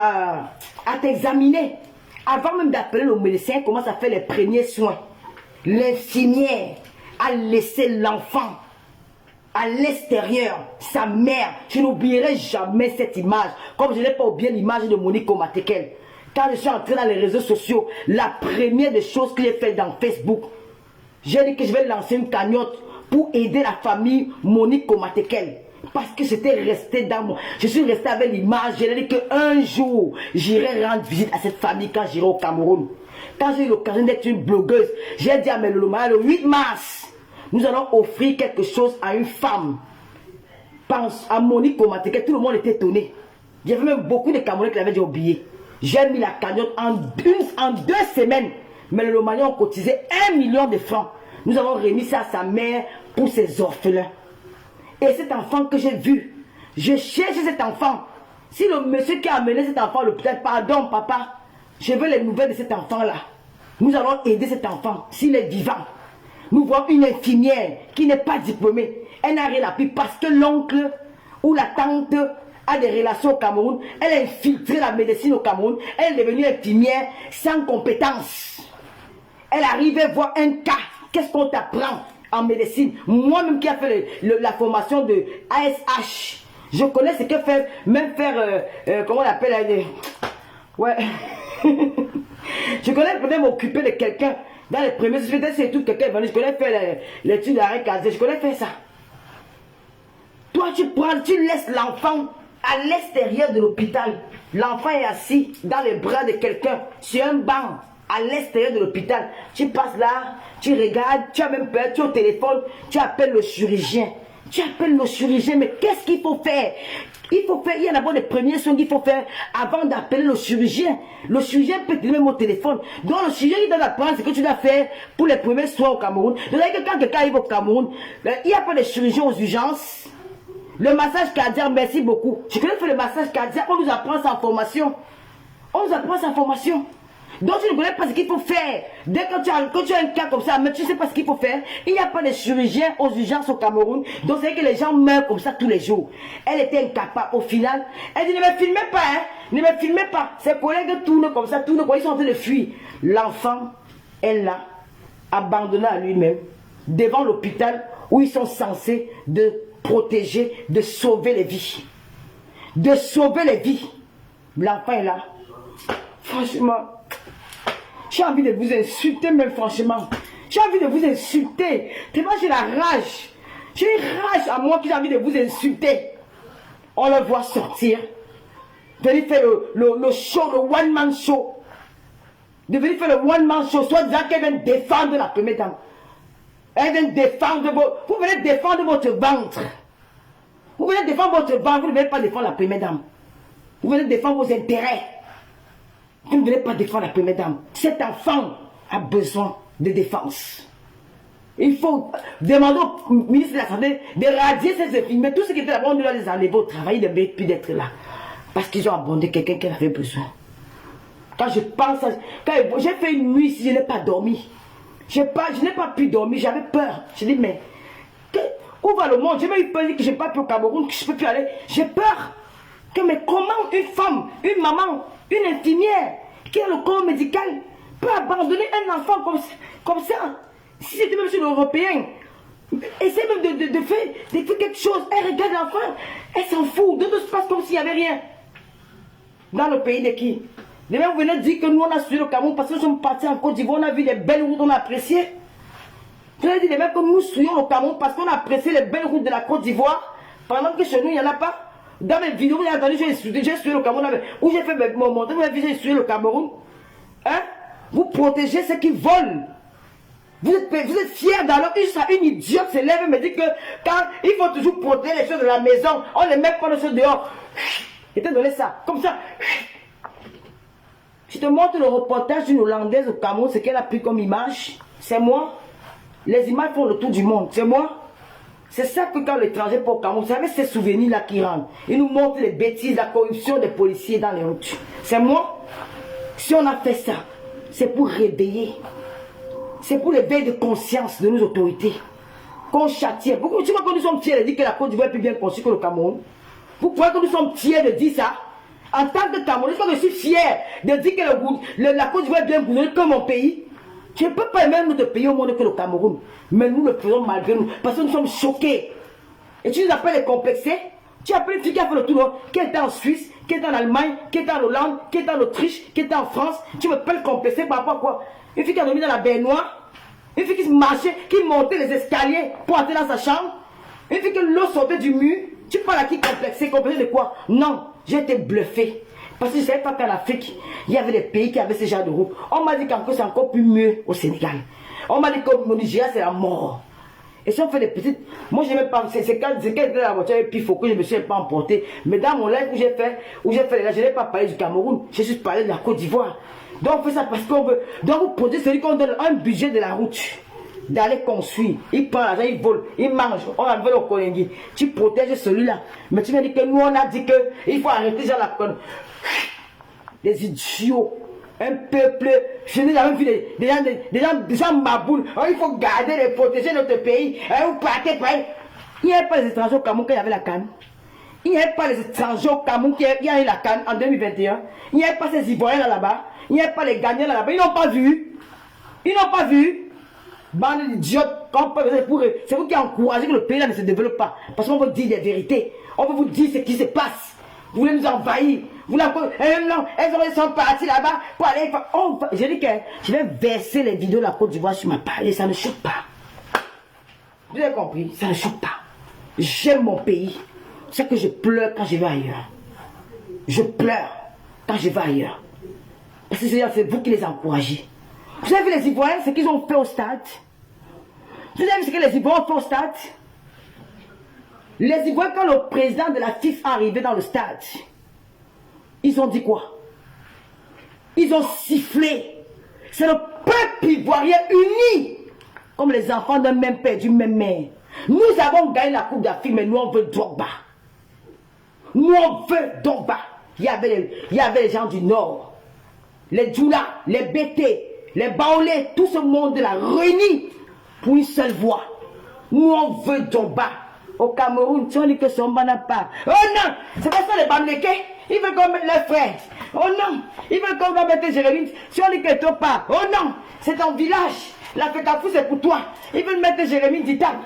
à t'examiner. Avant même d'appeler le médecin, commence à faire les premiers soins. L'infirmière a laissé l'enfant à l'extérieur, sa mère. Je n'oublierai jamais cette image, comme je n'ai pas oublié l'image de Monique Omatekel. Quand je suis entré dans les réseaux sociaux, la première des choses que j'ai fait dans Facebook, j'ai dit que je vais lancer une cagnotte pour aider la famille Monique Omatekel. Parce que j'étais resté dans moi. Je suis resté avec l'image. Je l'ai dit qu'un jour, j'irai rendre visite à cette famille quand j'irai au Cameroun. Quand j'ai eu l'occasion d'être une blogueuse, j'ai dit à mes Loloma, le 8 mars, nous allons offrir quelque chose à une femme. Pense à Monique Omatekel, tout le monde était étonné. Il y avait même beaucoup de Camerounais qui l'avaient déjà oublié. J'ai mis la cagnotte en 2 semaines. Mais les Lomaniens ont cotisé 1 million de francs. Nous avons remis ça à sa mère pour ses orphelins. Et cet enfant que j'ai vu, je cherche cet enfant. Si le monsieur qui a amené cet enfant à l'hôpital, pardon papa, je veux les nouvelles de cet enfant-là. Nous allons aider cet enfant, s'il est vivant. Nous voyons une infirmière qui n'est pas diplômée. Elle n'a rien appris parce que l'oncle ou la tante a des relations au Cameroun. Elle a infiltré la médecine au Cameroun. Elle est devenue infirmière sans compétence. Elle arrivait voir un cas. Qu'est-ce qu'on t'apprend en médecine? Moi-même qui a fait la formation de ASH, je connais ce que fait, même faire, comment on appelle, ouais. Je connais peut-être m'occuper de quelqu'un. Dans les premiers, peut-être c'est tout quelqu'un venu. Je connais faire l'étude d'arrêt casé. Je connais faire ça. Toi, tu laisses l'enfant à l'extérieur de l'hôpital. L'enfant est assis dans les bras de quelqu'un sur un banc à l'extérieur de l'hôpital. Tu passes là, tu regardes, tu as même peur, tu es au téléphone, tu appelles le chirurgien. Tu appelles le chirurgien, mais qu'est-ce qu'il faut faire? Il y a d'abord les premiers soins qu'il faut faire avant d'appeler le chirurgien. Le chirurgien peut te donner mon téléphone. Donc le chirurgien il doit apprendre ce que tu dois faire pour les premiers soins au Cameroun. C'est-à-dire que quand quelqu'un arrive au Cameroun, il n'y a pas de chirurgien aux urgences. Le massage cardiaque, merci beaucoup. Je connais faire le massage cardiaque, on nous apprend ça en formation. On nous apprend ça en formation. Donc tu ne connais pas ce qu'il faut faire. Dès que tu as un cas comme ça, mais tu ne sais pas ce qu'il faut faire. Il n'y a pas de chirurgien aux urgences au Cameroun. Donc c'est que les gens meurent comme ça tous les jours. Elle était incapable. Au final, elle dit ne me filmez pas, hein. Ne me filmez pas. Ses collègues tournent comme ça, tournent comme ils sont en train de fuir. L'enfant, elle l'a abandonné à lui-même devant l'hôpital où ils sont censés de protéger, de sauver les vies. De sauver les vies. L'enfant est là. Franchement, j'ai envie de vous insulter, même franchement. J'ai envie de vous insulter. Tellement j'ai la rage. J'ai une rage à moi que j'ai envie de vous insulter. On le voit sortir. Venir faire le show, le one-man show. De venir faire le one-man show, soit disant qu'elle vient défendre la première dame. Elle vient défendre vous venez défendre votre ventre. Vous venez défendre votre ventre, vous ne venez pas défendre la première dame. Vous venez défendre vos intérêts. Vous ne venez pas défendre la première dame. Cet enfant a besoin de défense. Il faut demander au ministre de la Santé de radier ces infirmiers. Tout ce qui était là-bas, on doit les enlever au travail, de plus d'être là. Parce qu'ils ont abandonné quelqu'un qui avait besoin. Quand je pense à... J'ai fait une nuit ici, je n'ai pas dormi. Je n'ai pas pu dormir, j'avais peur. Je dis, mais... Où va le monde? J'ai même eu peur que je n'ai pas pu au Cameroun, que je ne peux plus aller. J'ai peur. Mais comment une femme, une maman, une infirmière qui a le corps médical peut abandonner un enfant comme ça? Si c'était même sur l'Européen, essaie même de faire quelque chose. Elle regarde l'enfant, elle s'en fout. Tout se passe comme s'il n'y avait rien. Dans le pays de qui? Demain, vous venez dire que nous, on a suivi le Cameroun parce que nous sommes partis en Côte d'Ivoire, on a vu les belles routes, on a apprécié. Je vais dire demain que nous suivons le Cameroun parce qu'on a apprécié les belles routes de la Côte d'Ivoire, pendant que chez nous, il n'y en a pas. Dans mes vidéos, vous avez entendu, j'ai suivi le Cameroun, où j'ai fait mon montage, vous avez vu, j'ai suivi le Cameroun. Hein? Vous protégez ceux qui volent. Vous êtes fiers d'alors une idiote se lève et me dit que quand il faut toujours protéger les choses de la maison, on ne les met pas les choses dehors. Je t'ai donné ça, comme ça. Je te montre le reportage d'une Hollandaise au Cameroun, ce qu'elle a pris comme image. C'est moi. Les images font le tour du monde. C'est moi. C'est ça que quand l'étranger part au Cameroun, vous savez ces souvenirs-là qui rentrent. Ils nous montrent les bêtises, la corruption des policiers dans les routes. C'est moi. Si on a fait ça, c'est pour réveiller. C'est pour l'éveil de conscience de nos autorités. Qu'on châtie. Pourquoi tu vois que nous sommes fiers de dire que la Côte d'Ivoire est plus bien conçue que le Cameroun? Vous croyez que nous sommes fiers de dire ça? En tant que Camerounais, je suis fier de dire que la Côte d'Ivoire est bien gouvernée que mon pays. Je ne peux pas aimer notre pays au monde que le Cameroun. Mais nous le faisons malgré nous. Parce que nous sommes choqués. Et tu nous appelles les complexés. Tu appelles une fille qui a fait le tour, qui était en Suisse, qui était en Allemagne, qui était en Hollande, qui était en Autriche, qui était en France. Tu me appelles complexé par rapport à quoi? Une fille qui a dormi dans la baignoire. Une fille qui marchait, qui montait les escaliers pour entrer dans sa chambre. Une fille que l'eau sortait du mur. Tu parles à qui complexé? Complexé de quoi? Non, j'ai été bluffé. Parce que je ne savais pas qu'en Afrique, il y avait des pays qui avaient ce genre de route. On m'a dit qu'encore c'est encore plus mieux au Sénégal. On m'a dit qu'au Nigeria, c'est la mort. Et si on fait des petites... Moi, je n'ai même pas... C'est quand j'étais dans la voiture avec Pifo que je ne me suis pas emporté. Mais dans mon live où j'ai fait les gars, je n'ai pas parlé du Cameroun. J'ai juste parlé de la Côte d'Ivoire. Donc, on fait ça parce qu'on veut... Donc, vous posez celui qu'on donne un budget de la route. D'aller construire. Il prend l'argent, il vole, il mange. On a enlevé le Kolengui. Tu protèges celui-là. Mais tu m'as dit que nous, on a dit qu'il faut arrêter déjà la conne. Des idiots. Un peuple. Je n'ai jamais vu des gens maboules. Oh, il faut garder et protéger notre pays. Vous partez par... Il n'y avait pas les étrangers au Cameroun qui avaient la canne. Il n'y avait pas les étrangers au Cameroun qui avaient la canne en 2021. Il n'y avait pas ces Ivoiriens là-bas. Il n'y avait pas les gagnants là-bas. Ils n'ont pas vu. Ils n'ont pas vu. Bande d'idiotes, c'est vous qui encouragez que le pays là ne se développe pas. Parce qu'on veut dire des vérités. On veut vous dire ce qui se passe. Vous voulez nous envahir. Vous voulez encore... non, elles sont parties là-bas pour aller... J'ai dit que je vais verser les vidéos de la Côte d'Ivoire sur ma page et ça ne choque pas. Vous avez compris? Ça ne choque pas. J'aime mon pays. C'est que je pleure quand je vais ailleurs. Je pleure quand je vais ailleurs. Parce que c'est vous qui les encouragez. Vous avez vu les Ivoiriens, ce qu'ils ont fait au stade? Vous avez vu ce que les Ivoiriens ont fait au stade? Les Ivoiriens, quand le président de la FIFA est arrivé dans le stade, ils ont dit quoi? Ils ont sifflé. C'est le peuple ivoirien uni, comme les enfants d'un même père, d'une même mère. Nous avons gagné la Coupe d'Afrique, mais nous on veut Drogba. Nous on veut Drogba. Il y avait les gens du Nord, les Djoula, les BT, les Baolés, tout ce monde-là réuni pour une seule voix. Nous on veut Drogba. Au Cameroun, si on dit que Somba n'a pas. Oh non, c'est pas ça les Bamlékés. Ils veulent qu'on mette les frères. Oh non, ils veulent qu'on mette Jérémy. Si on dit que toi pas. Oh non, c'est ton village. La Fécafou c'est pour toi. Ils veulent mettre Jérémy Ditab.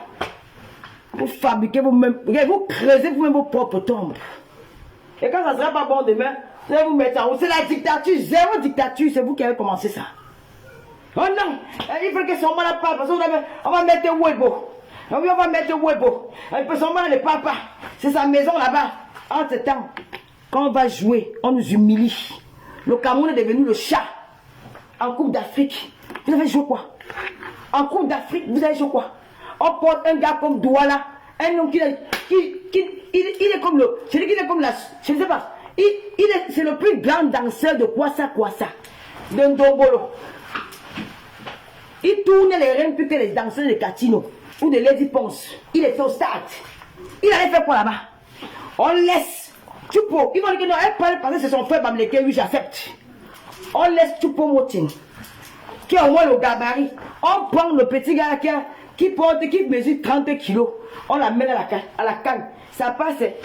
Vous fabriquez vous-même, vous creusez vous-même vos propres tombes. Et quand ça sera pas bon demain, vous allez vous mettre en haut. C'est la dictature, zéro dictature, c'est vous qui avez commencé ça. Oh non, il faut que Somba n'a pas, parce qu'on va mettre Webo. On va mettre Webo. Somba n'est pas. C'est sa maison là-bas. En ce temps, quand on va jouer, on nous humilie. Le Cameroun est devenu le chat. En Coupe d'Afrique, vous avez joué quoi? En Coupe d'Afrique, vous avez joué quoi? On porte un gars comme Douala, un homme il est comme le... Je dis qu'il est comme la... Je ne sais pas. C'est le plus grand danseur de Kwassa, de Ndombolo. Il tourne les reines plus que les danseurs de Katino ou de Lady Ponce. Il est au stade. Il allait faire quoi là-bas? On laisse Tchoupo. Ils vont dire que non, elle parle parce que c'est son frère Bamléké, oui, j'accepte. On laisse Tchoupo Motin, qui a au moins le gabarit. On prend le petit gars qui mesure 30 kilos. On l'amène à la canne. Ça passe. Avec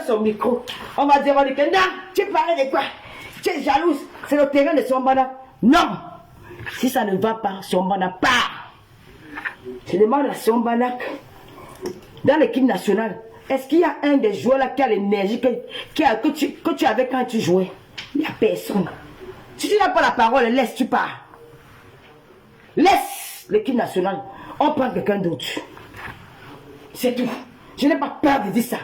son micro. On va dire que non, tu parles de quoi? Tu es jalouse. C'est le terrain de Sombana. Non. Si ça ne va pas, Sombana part. Je demande à Sombana, dans l'équipe nationale, est-ce qu'il y a un des joueurs là qui a l'énergie que tu avais quand tu jouais? Il n'y a personne. Si tu n'as pas la parole, laisse, tu pars. Laisse l'équipe nationale. On prend quelqu'un d'autre. C'est tout. Je n'ai pas peur de dire ça.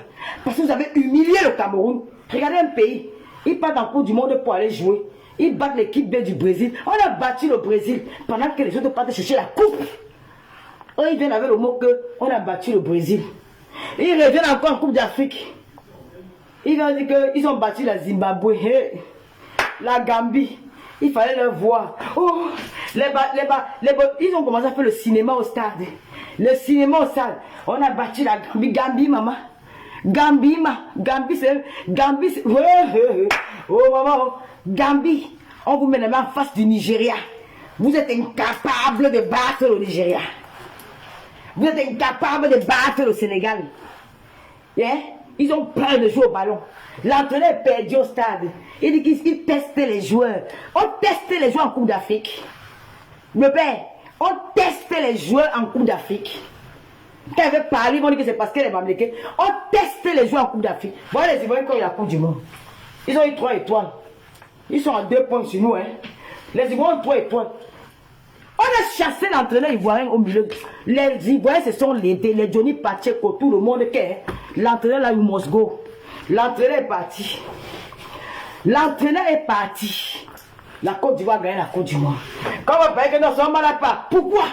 Parce que vous avez humilié le Cameroun. Regardez un pays. Ils partent en Coupe du Monde pour aller jouer. Ils battent l'équipe B du Brésil. On a battu le Brésil pendant que les autres partent chercher la coupe. Eux, ils viennent avec le mot que on a battu le Brésil. Et ils reviennent encore en Coupe d'Afrique. Ils vont dire qu'ils ont battu la Zimbabwe, la Gambie. Il fallait leur voir. Oh, ils ont commencé à faire le cinéma au stade. Le cinéma au stade. On a battu la Gambie. Gambie, maman. Gambie, c'est... Oh, maman. Gambie. On vous met les mains en face du Nigeria. Vous êtes incapable de battre le Nigeria. Vous êtes incapable de battre le Sénégal. Yeah? Ils ont peur de jouer au ballon. L'entraîneur est perdu au stade. Il dit qu'il testait les joueurs. On testait les joueurs en Coupe d'Afrique. Le père, on testait les joueurs en Coupe d'Afrique. Quand ils veulent parler, ils vont dire que c'est parce que les Mamelikés. On testait les joueurs en Coupe d'Afrique. Voilà les Ivoiriens quand il y a la Coupe du Monde. Ils ont eu 3 étoiles. Ils sont à 2 points sur nous. Hein. Les Ivoiriens ont 3 étoiles. On a chassé l'entraîneur ivoirien au milieu. Les Ivoiriens, ce sont les Johnny Pacheco, tout le monde qui est. L'entraîneur là, il must go. L'entraîneur est parti. L'entraîneur est parti. La Côte d'Ivoire a gagné la Côte du Monde. Quand on va que non, son malade pas. Pourquoi?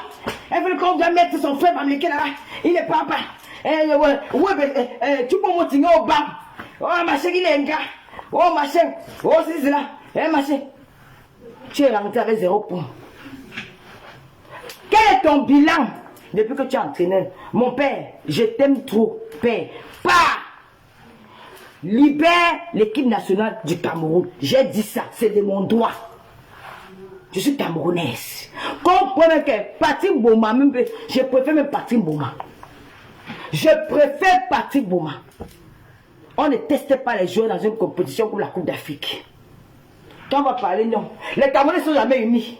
Elle veut qu'on doit mettre son frère américain là. Il n'est pas. Tu peux monter au banc. Oh, machin, il est un gars. Oh, machin. Oh, c'est là. Machin. Tu es rentré avec 0 point. Quel est ton bilan depuis que tu es entraîneur? Mon père, je t'aime trop. Père, pas. Libère l'équipe nationale du Cameroun. J'ai dit ça, c'est de mon droit. Je suis camerounaise. Comprenez que Patrick Boma, je préfère même Patrick Boma. Je préfère Patrick Boma. On ne teste pas les joueurs dans une compétition pour la Coupe d'Afrique. Quand on va parler, non. Les Camerounais ne sont jamais unis.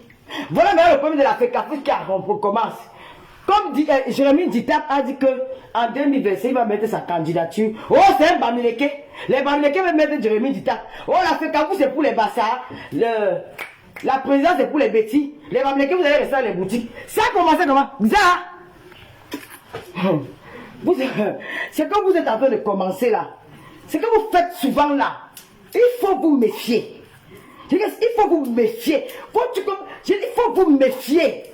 Voilà maintenant le problème de la FECAFRIC qui commence. Comme Jérémy Ditap a dit qu'en 2025, il va mettre sa candidature. Oh, c'est un Bamileke. Les Bamileke vont mettre Jérémy Ditap. Oh, la FECAFRIC, c'est pour les bassards. La présidence, c'est pour les bêtis. Les Bamileke, vous allez rester dans les boutiques. Ça a commencé comment? C'est comme vous êtes en train de commencer là. C'est que vous faites souvent là. Il faut vous méfier. Il faut vous méfier. Il faut vous méfier.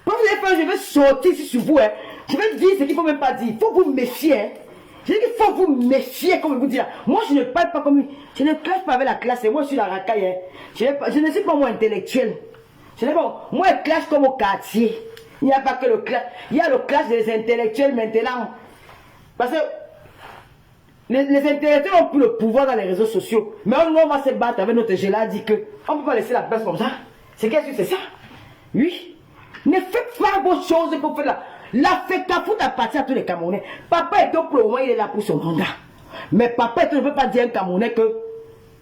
Quand vous allez faire, je vais sortir ici sur vous. Hein. Je vais dire ce qu'il ne faut même pas dire. Il faut vous méfier. Hein. Je dis qu'il faut vous méfier, comme je vous dis. Moi, je ne parle pas comme... Je ne classe pas avec la classe. Et moi, je suis la racaille. Hein. Je ne suis pas moi intellectuel. Moi, je classe comme au quartier. Il n'y a pas que le classe. Il y a le classe des intellectuels maintenant. Parce que les intellectuels ont plus le pouvoir dans les réseaux sociaux. Mais on va se battre avec notre gélade, dit que on ne peut pas laisser la place comme ça. C'est qu'est-ce que c'est ça? Oui. Ne faites pas vos choses que vous faites là. La FECAFOOT appartient à tous les Camerounais. Papa Eto'o, pour le moment, il est là pour son mandat. Mais Papa Eto'o ne peut pas dire à un Camerounais que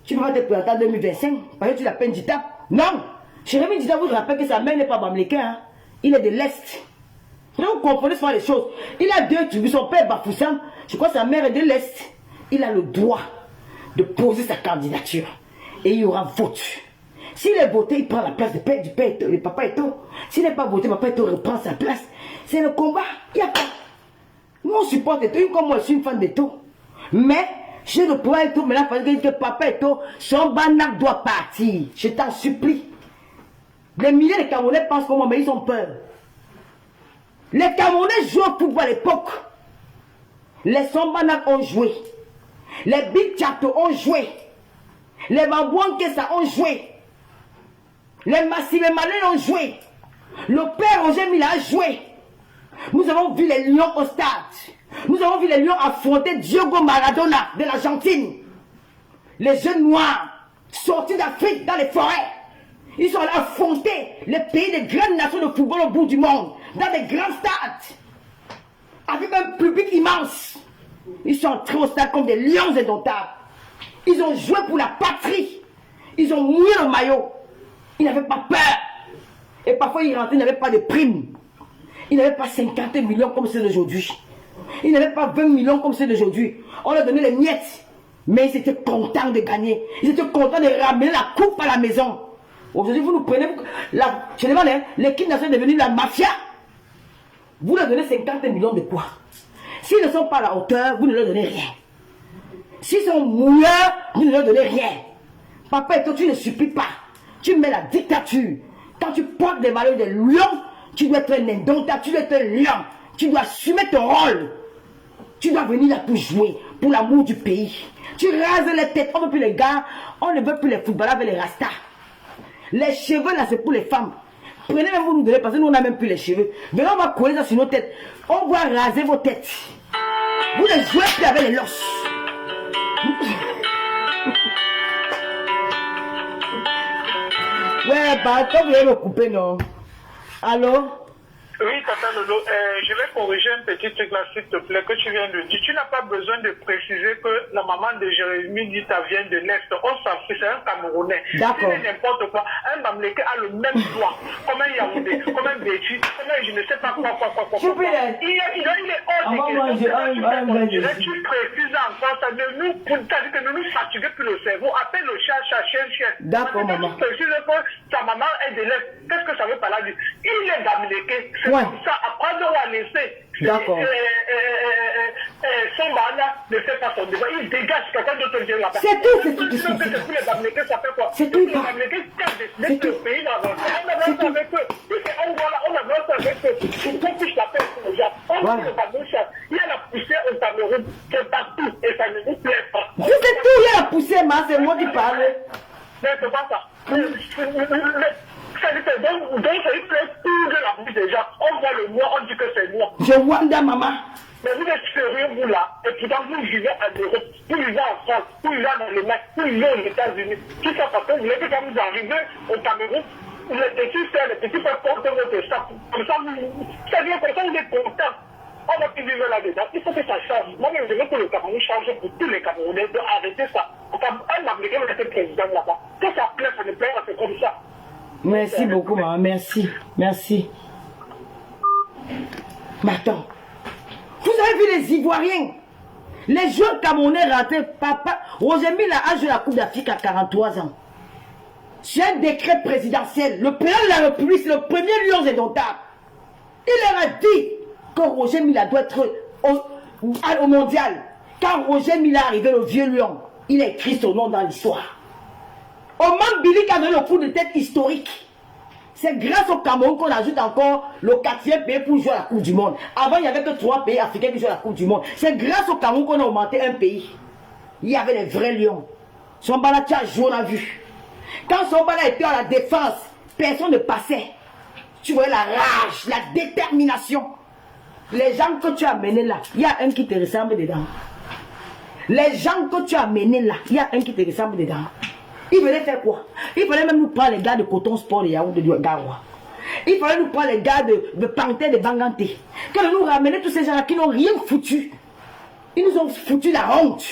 tu ne vas pas te présenter en 2025 parce que tu l'appelles Ditap. Non. Jérémy Ditap vous rappelle que sa mère n'est pas Bamileke. Hein. Il est de l'Est. Donc vous comprenez souvent les choses. Il a 2 tribus. Son père Bafoussam, je crois que sa mère est de l'Est. Il a le droit de poser sa candidature. Et il y aura vote. S'il est voté, il prend la place du père Eto'o, de Papa Eto'o. S'il n'est pas voté, Papa Eto'o reprend sa place. C'est le combat. Il n'y a pas. Nous, on supporte Eto'o, comme moi, je suis une fan d'Eto'o. Mais, je ne pourrais Eto'o, maintenant, parce que Papa Eto'o, son banac doit partir. Je t'en supplie. Les milliers de Camerounais pensent comme moi, mais ils ont peur. Les Camerounais jouent au football à l'époque. Les Sombanak ont joué. Les Big Chato ont joué. Les Mabouankesa ont joué. Les Massime Malin ont joué. Le père Roger Mila a joué. Nous avons vu les Lions au stade. Nous avons vu les Lions affronter Diogo Maradona de l'Argentine. Les jeunes noirs sortis d'Afrique dans les forêts. Ils sont allés affronter les pays des grandes nations de football au bout du monde. Dans des grands stades. Avec un public immense. Ils sont entrés au stade comme des lions indomptables. Ils ont joué pour la patrie. Ils ont mouillé le maillot. Ils n'avaient pas peur. Et parfois, ils rentraient, ils n'avaient pas de prime. Ils n'avaient pas 50 millions comme c'est d'aujourd'hui. Ils n'avaient pas 20 millions comme c'est d'aujourd'hui. On leur donnait les miettes. Mais ils étaient contents de gagner. Ils étaient contents de ramener la coupe à la maison. Aujourd'hui, vous nous prenez... Je demande, hein, l'équipe nationale est devenue la mafia. Vous leur donnez 50 millions de quoi? S'ils ne sont pas à la hauteur, vous ne leur donnez rien. S'ils sont mouilleurs, vous ne leur donnez rien. Papa Eto'o, tu ne supplies pas. Tu mets la dictature. Quand tu portes des valeurs de lion, tu dois être un indomptable, tu dois être un lion. Tu dois assumer ton rôle. Tu dois venir là pour jouer, pour l'amour du pays. Tu rases les têtes, on ne veut plus les gars, on ne veut plus les footballeurs avec les rastas. Les cheveux là, c'est pour les femmes. Prenez même vous nous donnez, parce que nous on n'a même plus les cheveux. Venez, on va coller ça sur nos têtes. On va raser vos têtes. Vous ne jouez plus avec les losses. Ouais, bah, quand vous allez me couper, non? Allô? Oui, Tata Lolo, je vais corriger un petit truc là, s'il te plaît, que tu viens de dire. Tu n'as pas besoin de préciser que la maman de Jérémy Dita vient de l'Est. On s'en fiche, c'est un Camerounais. D'accord. C'est n'importe quoi. Un Bamléké a le même droit, comme un Yaoundé, comme un Béti, comme un je ne sais pas quoi. Il est hors de question. Tu précises encore ça, ne nous fatiguer plus le cerveau. Appelle le chat, chien. D'accord, maman. Tu précises que sa maman est de l'Est. Qu'est-ce que ça veut par là dire? Il est Bamléké. C'est Ouais. comme ça, après on va laisser. D'accord. Son mari ne fait pas son devoir. Il dégage quelqu'un d'autre vient là-bas. C'est tout, c'est tout. Les Bamlékés, ça fait quoi? C'est tout. Les Bamlékés qui ont décidé que le pays va avancer. On a avancé avec eux. On a avancé avec eux. Pour qu'on puisse la paix pour les gens. On dit le Cameroun, il y a la poussière au Cameroun. C'est partout. Et ça ne nous plaît pas. Je sais tout, il y a la poussière, mais c'est moi qui parle. Mais c'est pas ça. Donc, ça lui plaît tout de la bouche des gens. On voit le noir, on dit que c'est noir. Je vois maman. Mais vous êtes sérieux, vous là, et pourtant vous vivez en Europe, vous vivez en France, vous vivez dans le Mac, vous vivez aux États-Unis. Tout ça parce que vous voulez que quand vous arrivez au Cameroun, les petits frères, les petits frères portent votre sac. Comme ça, ça vient comme ça, vous êtes content. On va plus vivre là-dedans. Il faut que ça change. Moi-même, je veux que le Cameroun change pour tous les Camerounais d'arrêter ça. Un Américain va être président là-bas. Que ça plaît, ça ne plaît pas, c'est comme ça. Merci beaucoup, maman. Merci. Mais attends. Vous avez vu les Ivoiriens? Les joueurs camerounais ratés. Papa, Roger Mila a joué la Coupe d'Afrique à 43 ans. C'est un décret présidentiel. Le président de la République, c'est le premier lion indomptable. Il leur a dit que Roger Mila doit être au mondial. Quand Roger Mila est arrivé, le vieux lion, il a écrit son nom dans l'histoire. Oman Billy a donné le coup de tête historique. C'est grâce au Cameroun qu'on ajoute encore le 4e pays pour jouer à la Coupe du Monde. Avant, il n'y avait que 3 pays africains qui jouaient à la Coupe du Monde. C'est grâce au Cameroun qu'on a augmenté un pays. Il y avait les vrais lions. Sombala a joué, on a vu. Quand Sombala était à la défense, personne ne passait. Tu voyais la rage, la détermination. Les gens que tu as menés là, il y a un qui te ressemble dedans. Les gens que tu as menés là, il y a un qui te ressemble dedans. Il venait faire quoi? Il fallait même nous prendre les gars de Coton Sport de Yaoundé de Garoua. Il fallait nous prendre les gars de Panthère de Banganté. Quand nous ramener tous ces gens-là qui n'ont rien foutu. Ils nous ont foutu la honte.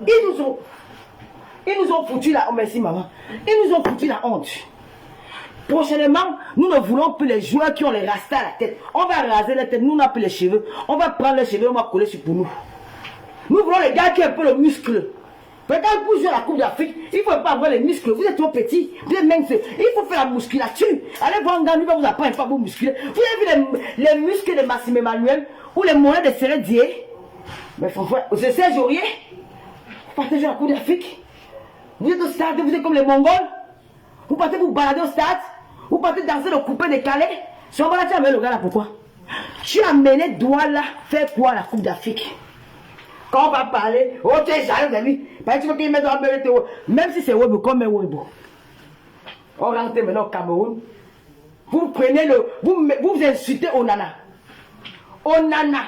Ils nous ont foutu la honte. Oh, merci maman. Ils nous ont foutu la honte. Prochainement, nous ne voulons plus les joueurs qui ont les rastas à la tête. On va raser la tête, nous on n'a plus les cheveux. On va prendre les cheveux, on va coller sur pour nous. Nous voulons les gars qui ont un peu le muscle. Quand vous jouez à la Coupe d'Afrique, il ne faut pas avoir les muscles. Vous êtes trop petits, vous êtes minces. Il faut faire la musculature. Allez voir un gars, lui va vous apprendre à vous muscler. Vous avez vu les muscles de Massime Emmanuel ou les moyens de Serret Dié? Mais franchement, c'est Serge Aurier. Vous partez jouer à la Coupe d'Afrique. Vous êtes au stade, vous êtes comme les Mongols. Vous partez vous balader au stade. Vous partez danser le coupé décalé. Si on va là, tu as amené le gars là, pourquoi? Tu as amené Douala faire quoi à la Coupe d'Afrique? Quand on va parler, oh tu es jaloux de lui. Parce que tu veux qu'il mette dans le même si c'est Webo, comme un Webo. On rentre maintenant au Cameroun. Vous prenez vous insultez Onana. Onana,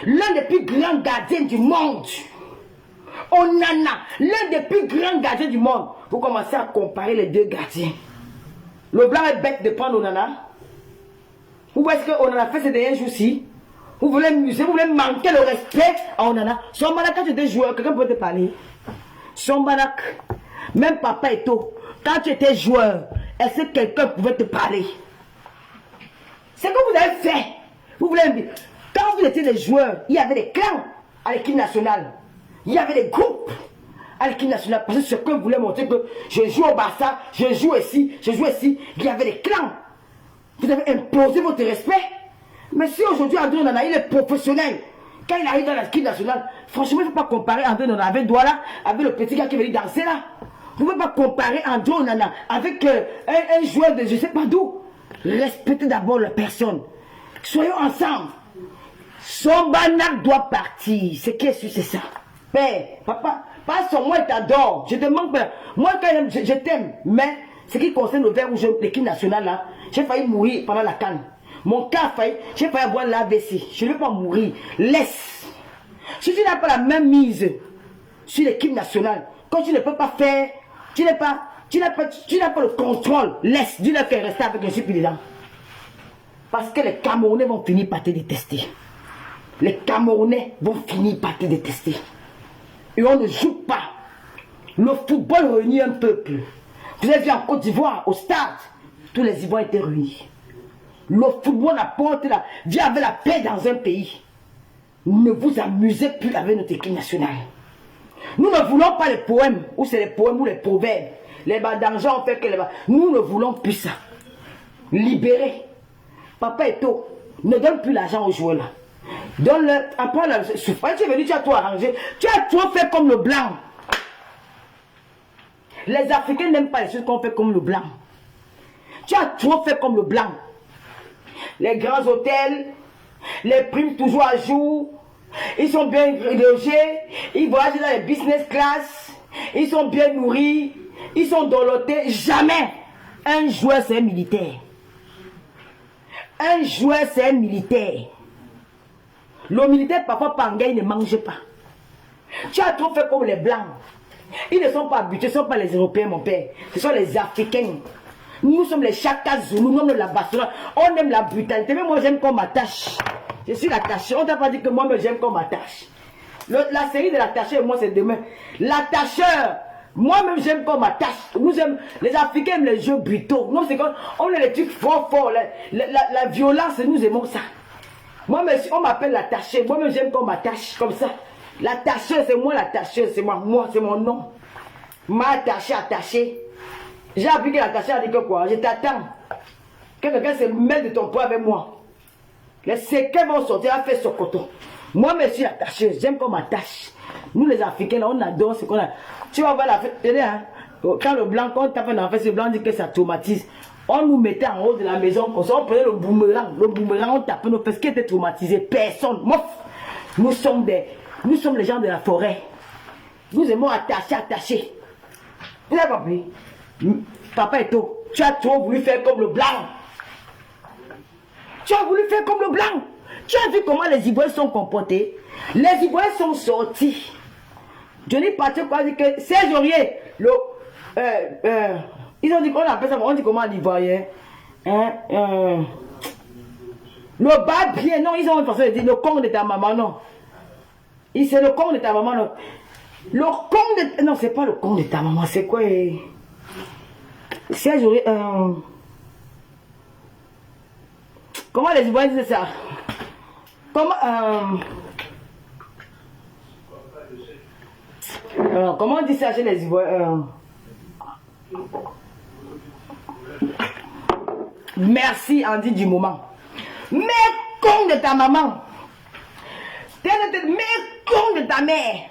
l'un des plus grands gardiens du monde. Onana, l'un des plus grands gardiens du monde. Vous commencez à comparer les deux gardiens. Le blanc est bête de prendre Onana. Vous voyez ce que Onana fait ces derniers jours-ci? Vous voulez manquer le respect à Onana. Sombanak, quand tu étais joueur, quelqu'un peut te parler. Sombanak, même Papa Eto, quand tu étais joueur, est-ce que quelqu'un pouvait te parler? C'est que vous avez fait. Vous voulez me dire, quand vous étiez des joueurs, il y avait des clans à l'équipe nationale. Il y avait des groupes à l'équipe nationale. Parce que ce que vous voulez montrer que je joue au Barça, je joue ici, je joue ici. Il y avait des clans. Vous avez imposé votre respect. Mais si aujourd'hui André Onana, il est professionnel, quand il arrive dans l'équipe nationale, franchement, il ne faut pas comparer André Onana avec Douala, avec le petit gars qui est venu danser là. Vous ne pouvez pas comparer André Onana avec un joueur de je ne sais pas d'où. Respectez d'abord la personne. Soyons ensemble. Sombanak doit partir. C'est qui est sûr, c'est ça. Père, papa, pas sur moi, il t'adore. Je te manque pas. Moi, quand même, je t'aime. Mais ce qui concerne le vert rouge, l'équipe nationale là, j'ai failli mourir pendant la CAN. Mon cas a failli, j'ai failli avoir l'AVC. Je ne veux pas mourir. Laisse. Si tu n'as pas la même mise sur l'équipe nationale, quand tu ne peux pas faire, tu n'as pas le contrôle, laisse. Dis-leur qu'elle reste avec un suppliant. Parce que les Camerounais vont finir par te détester. Les Camerounais vont finir par te détester. Et on ne joue pas. Le football réunit un peuple. Vous avez vu en Côte d'Ivoire, au stade, tous les Ivoiriens étaient réunis. Le football apporte la vie avec la paix dans un pays. Ne vous amusez plus avec notre équipe nationale. Nous ne voulons pas les poèmes, ou c'est les poèmes ou les proverbes. Les bas d'argent ont fait que les bas. Nous ne voulons plus ça. Libérez. Papa Eto'o, ne donne plus l'argent aux joueurs là. Donne-le, après la souffrance, tu es venu, tu as tout arrangé. Tu as tout fait comme le blanc. Les Africains n'aiment pas les choses qu'on fait comme le blanc. Tu as trop fait comme le blanc. Les grands hôtels, les primes toujours à jour, ils sont bien logés, ils voyagent dans les business class, ils sont bien nourris, ils sont dolotés. Jamais un joueur c'est un militaire. Un joueur c'est un militaire. Le militaire parfois Pangay ne mange pas. Tu as trop fait comme les blancs. Ils ne sont pas habitués, ce ne sont pas les Européens, mon père. Ce sont les Africains. Nous sommes les Chaka Zulu, nous sommes la Bassola. On aime la brutalité. Mais moi, j'aime qu'on m'attache. Je suis l'attaché. On ne t'a pas dit que moi, j'aime qu'on m'attache. La série de l'attaché, moi, c'est demain. L'attacheur, moi-même, j'aime qu'on m'attache. Nous aimons, les Africains aiment les jeux brutaux. Nous, c'est comme, on est les trucs forts. La violence, nous aimons ça. Moi, on m'appelle l'attaché. Moi-même, j'aime qu'on m'attache comme ça. L'attacheur, c'est moi l'attacheur, c'est moi, c'est mon nom. Attaché. J'ai appris que l'attaché a dit que quoi? Je t'attends. Que quelqu'un se mette de ton poids avec moi. Les séquelles vont sortir, à faire son coton. Moi, monsieur l'attaché, j'aime qu'on m'attache. Nous, les Africains, on adore ce qu'on a. Tu vas voir la fête, hein? Quand le blanc, quand on tape dans la fête, le blanc dit que ça traumatise. On nous mettait en haut de la maison, comme ça, on prenait le boomerang, on tapait nos fesses. Qui était traumatisé? Personne. Nous sommes les gens de la forêt. Nous aimons attacher. Vous avez compris? Papa Eto'o, tu as trop voulu faire comme le blanc. Tu as voulu faire comme le blanc. Tu as vu comment les Ivoiriens sont comportés. Les Ivoiriens sont sortis. Johnny Patrick a dit que Serge Aurier, ils ont dit qu'on appelle ça, on dit comment en Ivoirien? Le bas bien, non, ils ont une façon de dire le con de ta maman, non. C'est le con de ta maman, non. Le con de... Non, c'est pas le con de ta maman, c'est quoi? Serge Aurier... Comment les Ivoiriens disent ça? Comment on dit ça chez les Ivoiriens? Merci Andy du moment. Mais con de ta maman. Mais con de ta mère.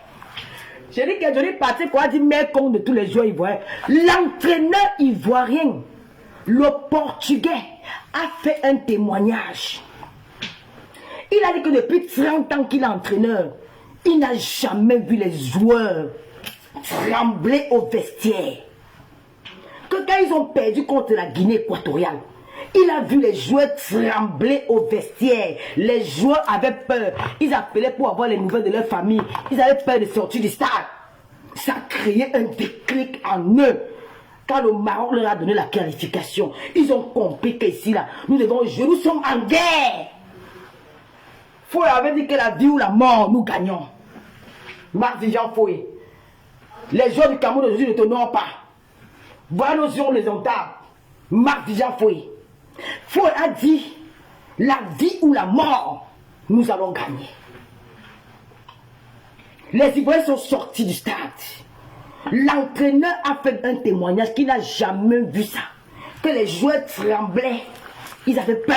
Je dis que Johnny Patrick a dit mais con de tous les joueurs ivoiriens. L'entraîneur ivoirien, le portugais, a fait un témoignage. Il a dit que depuis 30 ans qu'il est entraîneur, il n'a jamais vu les joueurs trembler au vestiaire. Que quand ils ont perdu contre la Guinée équatoriale, il a vu les joueurs trembler au vestiaire. Les joueurs avaient peur. Ils appelaient pour avoir les nouvelles de leur famille. Ils avaient peur de sortir du stade. Ça a créé un déclic en eux. Quand le Maroc leur a donné la qualification, ils ont compris qu'ici, là, nous devons jouer. Nous sommes en guerre. Foy avait dit que la vie ou la mort, nous gagnons. Marc Vivian Foy. Les joueurs du Cameroun aujourd'hui ne t'honorent pas. Voilà nos yeux, on les entend. Marc Vivian Foy. Foy a dit, la vie ou la mort, nous allons gagner. Les Ivoiriens sont sortis du stade. L'entraîneur a fait un témoignage qu'il n'a jamais vu ça. Que les joueurs tremblaient. Ils avaient peur.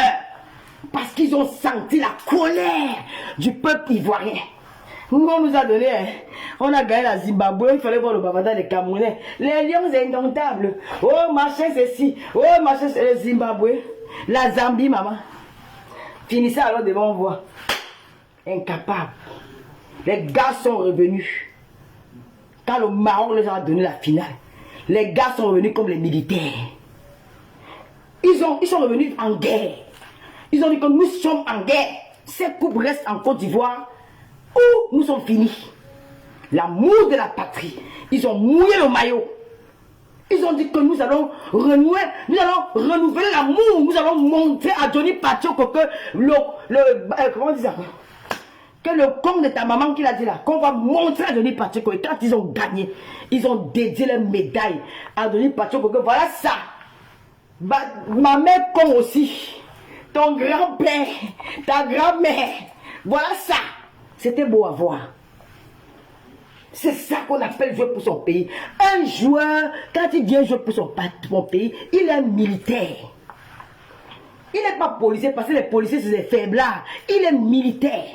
Parce qu'ils ont senti la colère du peuple ivoirien. Nous, on nous a donné, on a gagné la Zimbabwe, il fallait voir le Bavada des Camerounais. Les lions indomptables. Oh, machin, c'est ci. Oh, machin, c'est le Zimbabwe. La Zambie, maman. Finissez alors devant voir. Incapable. Les gars sont revenus. Quand le Maroc les a donné la finale, les gars sont revenus comme les militaires. Ils sont revenus en guerre. Ils ont dit que nous sommes en guerre. Cette coupe reste en Côte d'Ivoire où nous sommes finis. L'amour de la patrie. Ils ont mouillé le maillot. Ils ont dit que nous allons renouer, nous allons renouveler l'amour, nous allons montrer à Johnny Pachoko que comment on dit ça? Que le compte de ta maman qu'il a dit là, qu'on va montrer à Johnny Pachoko. Et quand ils ont gagné, ils ont dédié les médailles à Johnny Pachoko. Que voilà ça. Ma mère comme aussi. Ton grand-père, ta grand-mère. Voilà ça. C'était beau à voir. C'est ça qu'on appelle jouer pour son pays. Un joueur, quand il vient jouer pour son pays, il est militaire. Il n'est pas policier parce que les policiers c'est des faiblards. Il est militaire.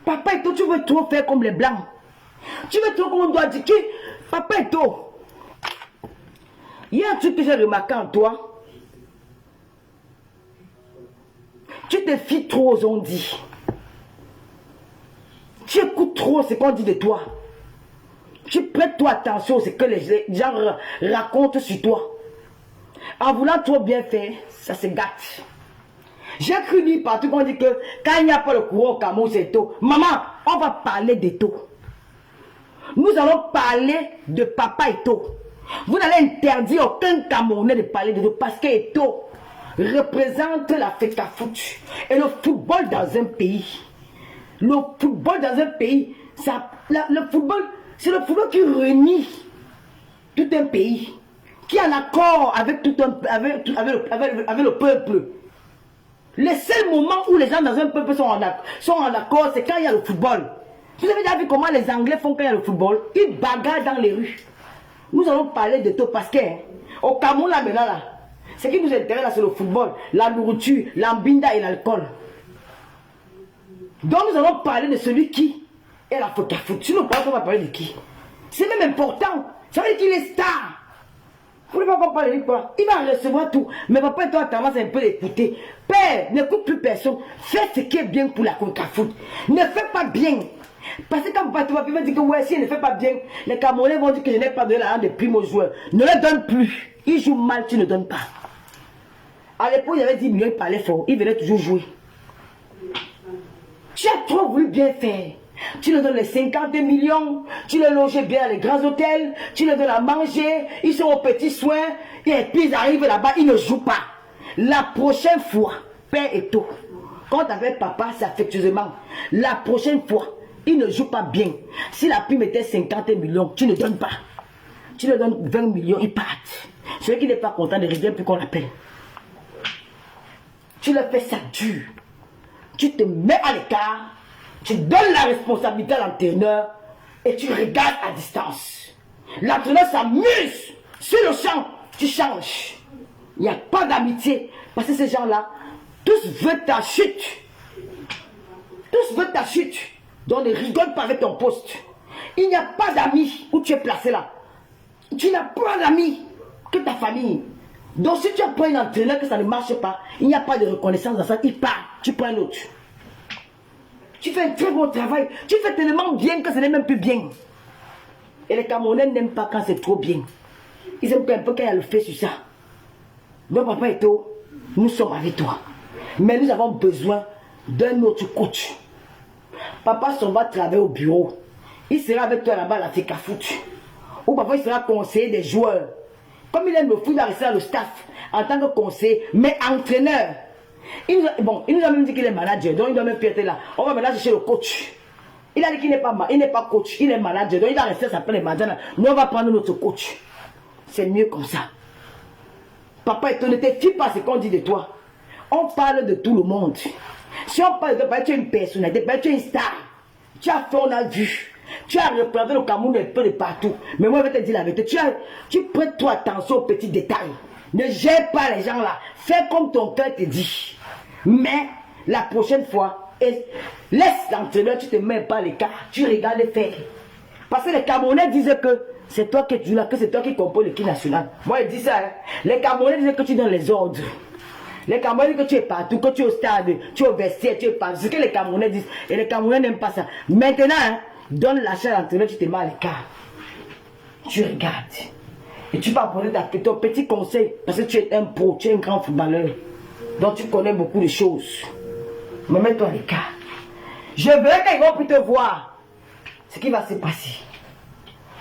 Papa Eto, tu veux trop faire comme les blancs. Tu veux trop comme on doit dire. Papa Eto, il y a un truc que j'ai remarqué en toi. Tu te fies trop aux on-dit. Tu écoutes trop ce qu'on dit de toi. Tu prêtes toi attention à ce que les gens racontent sur toi. En voulant trop bien faire, ça se gâte. J'ai cru dire partout qu'on dit que quand il n'y a pas le courant au Cameroun, c'est tôt. Maman, on va parler d'Eto. Nous allons parler de Papa Eto. Vous n'allez interdire aucun Camerounais de parler d'Eto parce qu'Eto représente la FECAFOOT et le football dans un pays. Le football dans un pays, le football, c'est le football qui réunit tout un pays, qui est en accord avec le peuple. Le seul moment où les gens dans un peuple sont en accord, c'est quand il y a le football. Vous avez déjà vu comment les Anglais font quand il y a le football? Ils bagarrent dans les rues. Nous allons parler de tout parce que au Cameroun, là maintenant, là, ce qui nous intéresse, là, c'est le football, la nourriture, l'ambinda et l'alcool. Donc nous allons parler de celui qui est la FECAFOOT. Si nous parlons, on va parler de qui? C'est même important. Ça veut dire qu'il est star. Vous ne pouvez pas parler de quoi? Il va recevoir tout. Mais papa, toi, tendance un peu d'écouter. Père, n'écoute plus personne. Fais ce qui est bien pour la FECAFOOT. Ne fais pas bien. Parce que quand papa va dire que ouais, si elle ne fait pas bien, les Camerounais vont dire que je n'ai pas donné l'argent des primes aux joueurs. Ne le donne plus. Il joue mal, tu ne donnes pas. À l'époque, il y avait 10 millions, il parlait fort. Il venait toujours jouer. Tu as trop voulu bien faire. Tu leur donnes les 50 millions, tu les loges bien dans les grands hôtels, tu leur donnes à manger, ils sont aux petits soins, et puis ils arrivent là-bas, ils ne jouent pas. La prochaine fois, Père Eto, quand avec papa, c'est affectueusement. La prochaine fois, ils ne jouent pas bien. Si la prime était 50 millions, tu ne donnes pas. Tu leur donnes 20 millions, ils partent. Celui qui n'est pas content ne revient plus qu'on l'appelle. Tu leur fais ça dur. Tu te mets à l'écart, tu donnes la responsabilité à l'entraîneur et tu regardes à distance. L'entraîneur s'amuse sur le champ, tu changes. Il n'y a pas d'amitié parce que ces gens-là, tous veulent ta chute. Tous veulent ta chute. Donc ne rigole pas avec ton poste. Il n'y a pas d'amis où tu es placé là. Tu n'as pas d'amis que ta famille. Donc si tu apprends un entraîneur que ça ne marche pas, il n'y a pas de reconnaissance dans ça, il part, tu prends un autre. Tu fais un très bon travail, tu fais tellement bien que ce n'est même plus bien. Et les Camerounais n'aiment pas quand c'est trop bien. Ils aiment un peu quand il y a le fait sur ça. Donc papa Eto, nous sommes avec toi. Mais nous avons besoin d'un autre coach. Papa s'en va travailler au bureau. Il sera avec toi là-bas à la FECAFOOT. Ou papa il sera conseiller des joueurs. Comme il aime le foot, il va rester dans le staff en tant que conseiller, mais entraîneur. Il nous a même dit qu'il est manager, donc il doit même plus être là. On va maintenant chercher le coach. Il a dit qu'il n'est pas coach, il est manager, donc il va rester à s'appeler manager. Nous on va prendre notre coach. C'est mieux comme ça. Papa, ne te fie pas à ce qu'on dit de toi. On parle de tout le monde. Si on parle de toi, tu es une personnalité, tu es une star. Tu as fait, on a vu. Tu as représenté le Cameroun un peu de partout. Mais moi, je vais te dire la vérité. Tu prêtes toi attention aux petits détails. Ne gère pas les gens là. Fais comme ton cœur te dit. Mais la prochaine fois, laisse l'entraîneur, tu te mets pas les cas. Tu regardes faire. Parce que les Camerounais disaient que c'est toi qui joues là, que c'est toi qui composes l'équipe nationale. Moi, je dis ça. Hein. Les Camerounais disaient que tu donnes les ordres. Les Camerounais disent que tu es partout, que tu es au stade, tu es au vestiaire, tu es partout. C'est ce que les Camerounais disent. Et les Camerounais n'aiment pas ça. Maintenant, hein, donne l'achat à l'entraîneur, tu te mets à l'écart. Tu regardes. Et tu vas apporter ton petit conseil. Parce que tu es un pro, tu es un grand footballeur. Donc tu connais beaucoup de choses. Mais mets-toi à l'écart. Je veux qu'ils vont plus te voir ce qui va se passer.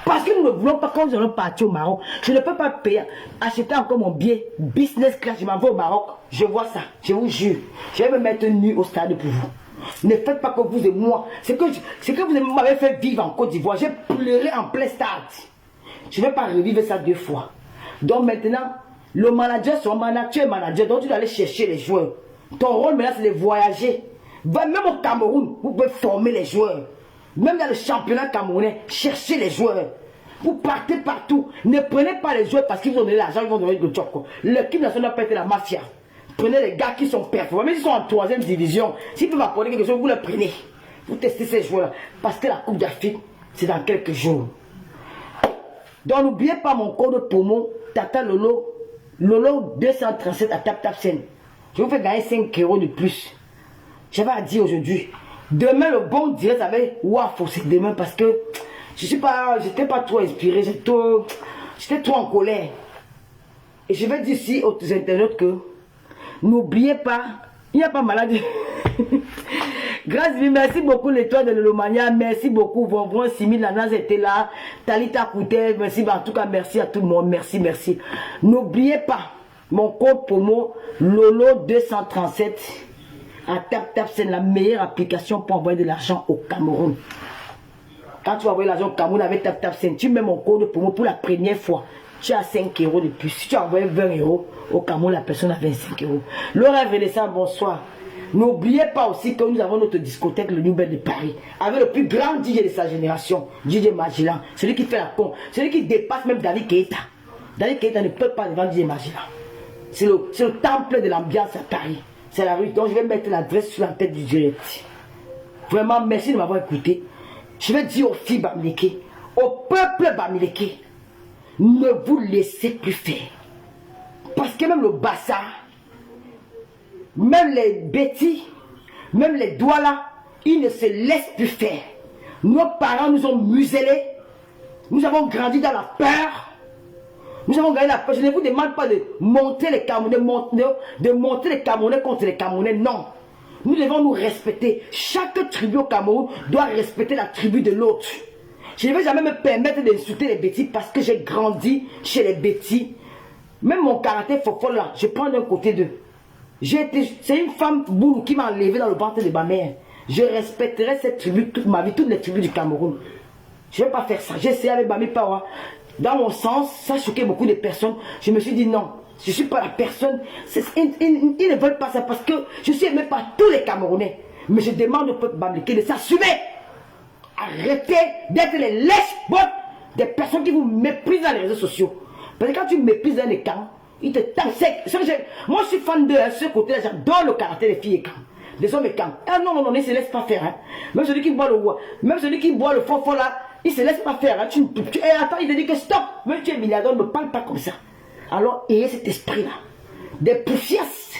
Parce que nous ne voulons pas, quand nous allons partir au Maroc, je ne peux pas payer, acheter encore mon billet business class, je m'en vais au Maroc, je vois ça, je vous jure. Je vais me mettre nu au stade pour vous. Ne faites pas que vous et moi. C'est que vous m'avez fait vivre en Côte d'Ivoire. J'ai pleuré en plein stade. Je ne vais pas revivre ça 2 fois. Donc maintenant, le manager, son manager, manager, donc tu dois aller chercher les joueurs. Ton rôle maintenant, c'est de voyager. Même au Cameroun, vous pouvez former les joueurs. Même dans le championnat camerounais, cherchez les joueurs. Vous partez partout. Ne prenez pas les joueurs parce qu'ils vont donner l'argent, ils vont donner le job. L'équipe nationale peut être la mafia. Prenez les gars qui sont performants, même s'ils sont en 3e division. S'ils peuvent apporter quelque chose, vous les prenez. Vous testez ces joueurs-là. Parce que la Coupe d'Afrique, c'est dans quelques jours. Donc n'oubliez pas mon code promo, Tata Lolo, Lolo 237 à TapTapSend. Je vous fais gagner 5 € de plus. J'avais à dire aujourd'hui. Demain, le bon direct avec Wafo, c'est demain parce que j'étais pas trop inspiré, j'étais trop en colère. Et je vais dire ici aux internautes que n'oubliez pas, il n'y a pas maladie. Grâce, merci beaucoup l'étoile de l'Olomania, merci beaucoup Vonvon, Simi, Nanas était là, Talita Koutel, merci, en tout cas merci à tout le monde, merci, merci. N'oubliez pas mon code promo Lolo 237 à TapTap, c'est la meilleure application pour envoyer de l'argent au Cameroun. Quand tu vas envoyer l'argent au Cameroun avec TapTap, tu mets mon code promo pour la première fois. Tu as 5 € de plus. Si tu as envoyé 20 € au Cameroun, la personne a 25 €. Laura Védessa, bonsoir. N'oubliez pas aussi que nous avons notre discothèque, le Nouvelle de Paris, avec le plus grand DJ de sa génération, DJ Magellan. Celui qui fait la con, celui qui dépasse même David Keita. David Keita ne peut pas devant DJ Magellan. C'est le temple de l'ambiance à Paris. C'est la rue. Donc je vais mettre l'adresse sur la tête du direct. Vraiment, merci de m'avoir écouté. Je vais dire aux filles Bamileke, au peuple Bamileke, ne vous laissez plus faire. Parce que même le Bassa, même les bêtis, même les Douala, ils ne se laissent plus faire. Nos parents nous ont muselés. Nous avons grandi dans la peur. Nous avons gagné la peur. Je ne vous demande pas de monter les Camerounais, de monter les Camerounais contre les Camerounais. Non. Nous devons nous respecter. Chaque tribu au Cameroun doit respecter la tribu de l'autre. Je ne vais jamais me permettre d'insulter les bêtis parce que j'ai grandi chez les bêtis. Même mon caractère faux là, je prends d'un côté d'eux. C'est une femme boulou qui m'a enlevé dans le ventre de ma mère. Je respecterai cette tribu toute ma vie, toutes les tribus du Cameroun. Je ne vais pas faire ça. J'ai essayé avec Bami Pawa. Dans mon sens, ça choquait beaucoup de personnes. Je me suis dit non, je ne suis pas la personne. Ils ne veulent pas ça parce que je suis aimé par tous les Camerounais. Mais je demande au peuple bamileke de s'assumer. Arrêtez d'être les lèches-bottes des personnes qui vous méprisent dans les réseaux sociaux. Parce que quand tu méprises un écran, il te tape sec. Moi, je suis fan de ce côté-là. J'adore le caractère des filles écrans. Des hommes écrans. Ah non, ils ne se laissent pas faire. Hein. Même celui qui boit le faux là, il ne se laisse pas faire. Hein. Attends, il te dit que stop. Même tu es milliardaire, ne me parle pas comme ça. Alors, ayez cet esprit-là. Des poufiasses.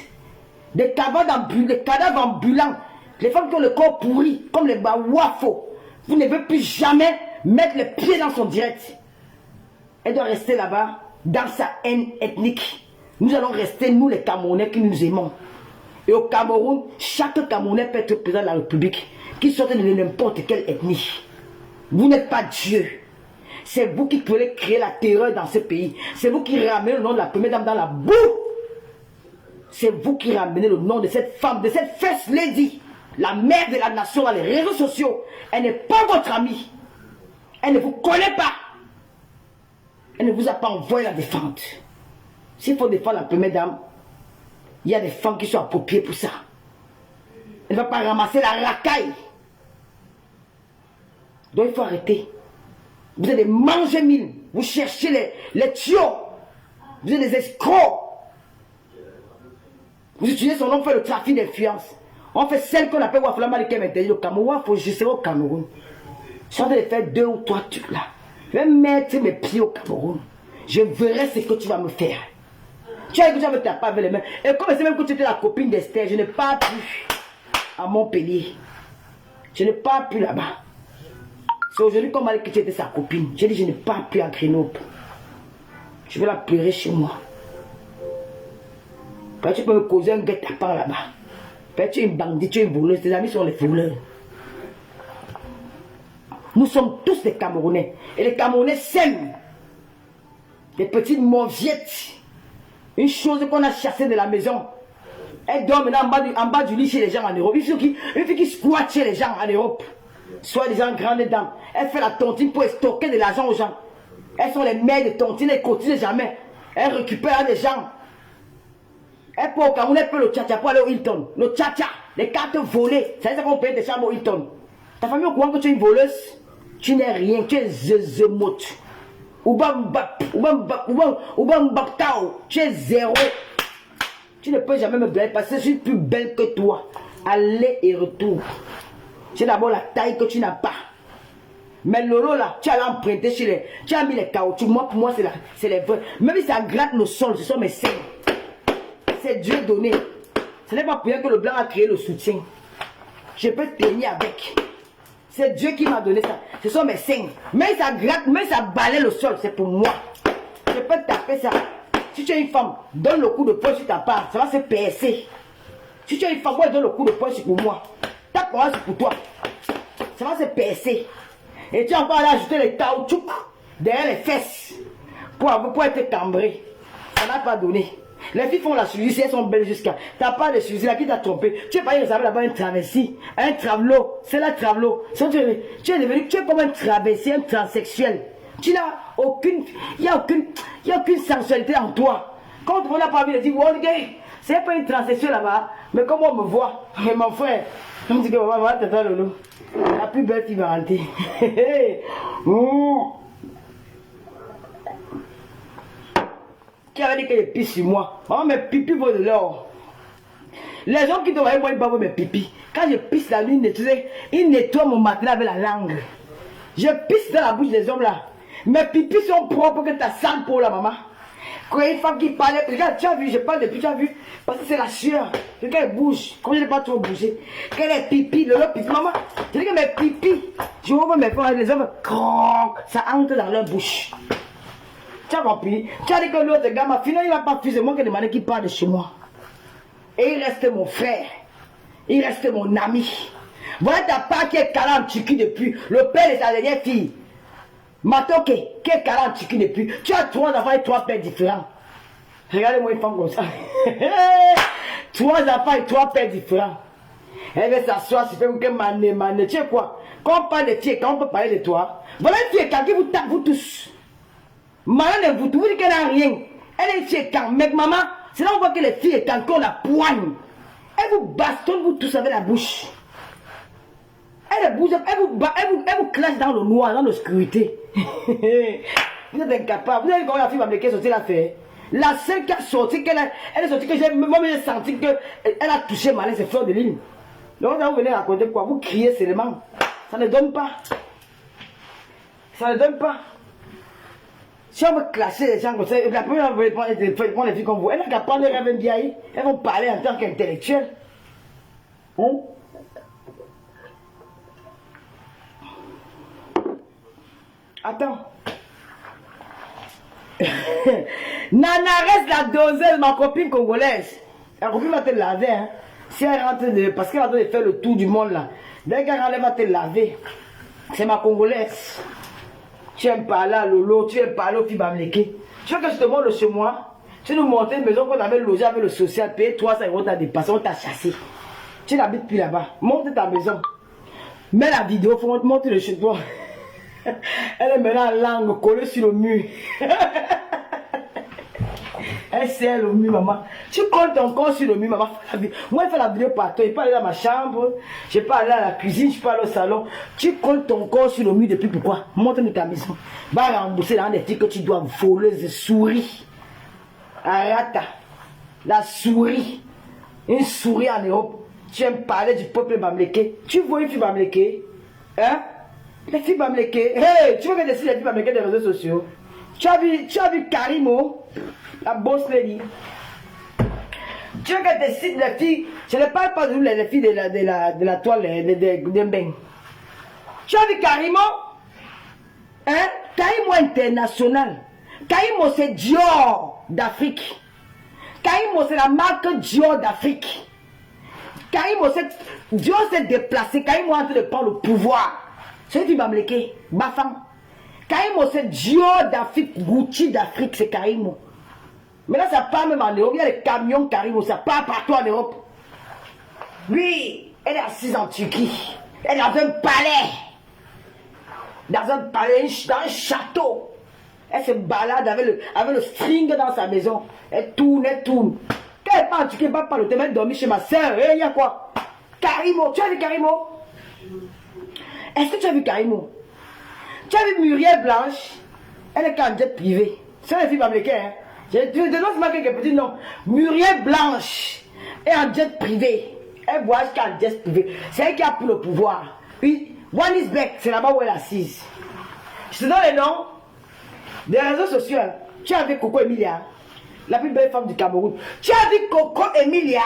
Des cadavres ambulants. Les femmes qui ont le corps pourri, comme les Bawafo. Vous ne devez plus jamais mettre les pieds dans son direct. Elle doit rester là-bas, dans sa haine ethnique. Nous allons rester, nous les Camerounais, qui nous aimons. Et au Cameroun, chaque Camerounais peut être président de la République, qui sorte de n'importe quelle ethnie. Vous n'êtes pas Dieu. C'est vous qui pouvez créer la terreur dans ce pays. C'est vous qui ramenez le nom de la première dame dans la boue. C'est vous qui ramenez le nom de cette femme, de cette first lady, la mère de la nation dans les réseaux sociaux. Elle n'est pas votre amie. Elle ne vous connaît pas. Elle ne vous a pas envoyé la défendre. S'il faut défendre la première dame, il y a des femmes qui sont appropriées pour ça. Elle ne va pas ramasser la racaille. Donc il faut arrêter. Vous êtes des mange-mille. Vous cherchez les tuyaux. Vous êtes des escrocs. Vous utilisez son nom pour faire le trafic d'influence. On fait celle qu'on appelle Waflama de Kem interdit au Cameroun. Je serai au Cameroun. Je suis en train de faire 2 ou 3 trucs là. Je vais mettre mes pieds au Cameroun. Je verrai ce que tu vas me faire. Tu as dit que tu vas me taper avec les mains. Et comme c'est même que tu étais la copine d'Esther, je n'ai pas pu à Montpellier. Je n'ai pas pu là-bas. C'est aujourd'hui qu'on m'a dit que tu étais sa copine. J'ai dit je n'ai pas pu à Grenoble. Je vais la pleurer chez moi. Quand tu peux me causer un guet-apens là-bas. Tu es une bandit, tu es une voleuse. Tes amis sont les voleurs. Nous sommes tous des Camerounais. Et les Camerounais s'aiment. Des petites mauviettes. Une chose qu'on a chassée de la maison. Elle dort maintenant en bas du lit chez les gens en Europe. Une fille qui squatte chez les gens en Europe. Soit des gens grandes dames. Elle fait la tontine pour stocker de l'argent aux gens. Elles sont les mères de tontine, elles ne cotisent jamais. Elles récupèrent des gens. Elles peuvent au Cameroun, elles peuvent le tcha-tcha pour aller au Hilton. Le tcha-tcha, les cartes volées. C'est ça qu'on paye des chambres au Hilton. Ta famille au courant que tu es une voleuse? Tu n'es rien, tu es zezemote. Tu es zéro. Tu ne peux jamais me blesser parce que je suis plus belle que toi. Aller et retour. C'est d'abord la taille que tu n'as pas. Mais Lolo là, tu as l'emprunté chez les... Tu as mis les caoutchoucs. Moi, pour moi, c'est les vrais. Même si ça gratte le sol, ce sont mes seins. C'est Dieu donné. Ce n'est pas pour rien que le blanc a créé le soutien. Je peux tenir avec. C'est Dieu qui m'a donné ça. Ce sont mes seins. Mais ça gratte, mais ça balaye le sol. C'est pour moi. Je peux taper ça. Si tu es une femme, donne le coup de poing sur ta part. Ça va se percer. Si tu es une femme, moi, donne le coup de poing sur pour moi. Ta parole, c'est pour toi. Ça va se percer. Et tu as encore à ajouter les caoutchoucs derrière les fesses pour être cambré. Ça n'a pas donné. Les filles font la chirurgie si elles sont belles jusqu'à. Tu n'as pas de chirurgie là qui t'a trompé. Tu es pas ressemblé là-bas un travesti, un travelo. C'est la travelo. Tu es devenu, tu es comme un travesti, un transsexuel. Tu n'as aucune, il n'y a aucune sensualité en toi. Quand on n'a pas envie de dire, oh, gay, c'est pas une transsexuelle là-bas, mais comme on me voit, et mon frère, on me dit que maman, t'as Lolo. La plus belle fille m'a hanté. Qui avait dit que les pisse sur moi? Maman, mes pipis vont de l'or. Les gens qui doivent moi, ils boivent mes pipis. Quand je pisse la nuit, ils nettoient mon matelas avec la langue. Je pisse dans la bouche des hommes là. Mes pipis sont propres que ta sale peau là, maman. Quand il y a une femme qui parle, regarde, tu as vu, je parle depuis, tu as vu, parce que c'est la sueur. Regarde, elle bouge, comme je n'ai pas trop bougé. Quel est pipi, le pipi, maman. Je dis que mes pipis, je vois mes frères, les hommes, croc, ça entre dans leur bouche. Tu as compris? Tu as dit que l'autre gars m'a fini, il n'a pas fui, c'est moi qui ai demandé qu'il parle de chez moi. Et il reste mon frère, il reste mon ami. Voilà ta part qui est calme en Turquie depuis, le père de sa dernière fille. Matoke, qui est 40 Turquie depuis. Tu as 3 enfants et 3 pères différents. Regardez-moi une femme comme ça. 3 enfants et 3 pères différents. Elle veut s'asseoir, c'est fait que mané. Tu sais quoi? Quand on parle de filles, quand on peut parler de toi, voilà une fille qui vous tape, vous tous. Maman vous dites qu'elle n'a rien. Elle est une fille quand, mais maman, c'est là on voit que les filles quand on la poigne. Elle vous bastonne, vous tous avec la bouche. Elle bouge, elle vous classe dans le noir, dans l'obscurité. Vous êtes incapable. Vous avez vu la fille m'américaine sortir la fait. La seule qui a sorti, elle est sortie que j'ai senti qu'elle a touché malin, c'est Fleur de Lune. Donc vous venez raconter quoi? Vous criez seulement. Ça ne donne pas. Ça ne donne pas. Si on veut classer les gens comme ça, la première fois, prendre les filles comme vous, elles n'ont qu'à prendre les rêves bien. Elles vont parler en tant qu'intellectuelles. Hein? Attends. Nana reste la doseuse, ma copine congolaise. La copine va te laver. Hein. Si elle rentre parce qu'elle est en train de faire le tour du monde là. Dès qu'elle rentre, elle va te laver. C'est ma congolaise. Tu aimes parler à Lolo, tu aimes parler au Fibamleke. Tu veux que je te montre chez moi? Tu nous montres une maison qu'on avait logée avec le social, payé 300 € t'as dépassé, on t'a chassé. Tu n'habites plus là-bas. Montre ta maison. Mets la vidéo, montre le chez toi. Elle est maintenant en langue collée sur le mur. Elle serre le mur, maman. Tu colles ton corps sur le mur, maman. Moi, je fais la vidéo partout. Je peux aller dans ma chambre, je peux aller à la cuisine, je peux aller au salon. Tu colles ton corps sur le mur depuis pourquoi? Montre-nous ta maison. Va rembourser dans des filles que tu dois voler, des souris. Arata. La souris. Une souris en Europe. Tu aimes parler du peuple bamléké. Tu vois une fille bamléké? Hein? Les filles bamléké. Hey, tu veux que je décide les filles bamléké des réseaux sociaux? Tu as vu Karimo? La boss lady. Tu veux que je décide les filles? Je ne parle pas de nous, les filles de la toile de Mbeng. Tu as vu Karimo? Hein? Karimo international. Karimo c'est Dior d'Afrique. Karimo c'est la marque Dior d'Afrique. Karimo Dior s'est déplacé. Karimo est en train de prendre le pouvoir. C'est qui Bamleke, Bafang. Karimo, c'est Dior d'Afrique, Gucci d'Afrique, c'est Karimo. Mais là, ça part même en Europe. Il y a les camions Karimo, ça part partout en Europe. Oui, elle est assise en Turquie. Elle est dans un palais. Dans un château. Elle se balade avec le string dans sa maison. Elle tourne, elle tourne. Quand elle part en Turquie, elle va pas le thème, elle dormir chez ma soeur. Il y a quoi? Karimo, tu as vu Karimo? Est-ce que tu as vu Karimo? Tu as vu Muriel Blanche? Elle est qu'en jet privé. C'est la fille Bamleke, hein? Je te donne ma quelques petits noms. Muriel Blanche est en jet privé. Elle voyage qu'en jet privé. C'est elle qui a pris le pouvoir. Oui, One is back, c'est là-bas où elle est assise. Je te donne les noms des réseaux sociaux. Tu as vu Coco Emilia, la plus belle femme du Cameroun. Tu as vu Coco Emilia,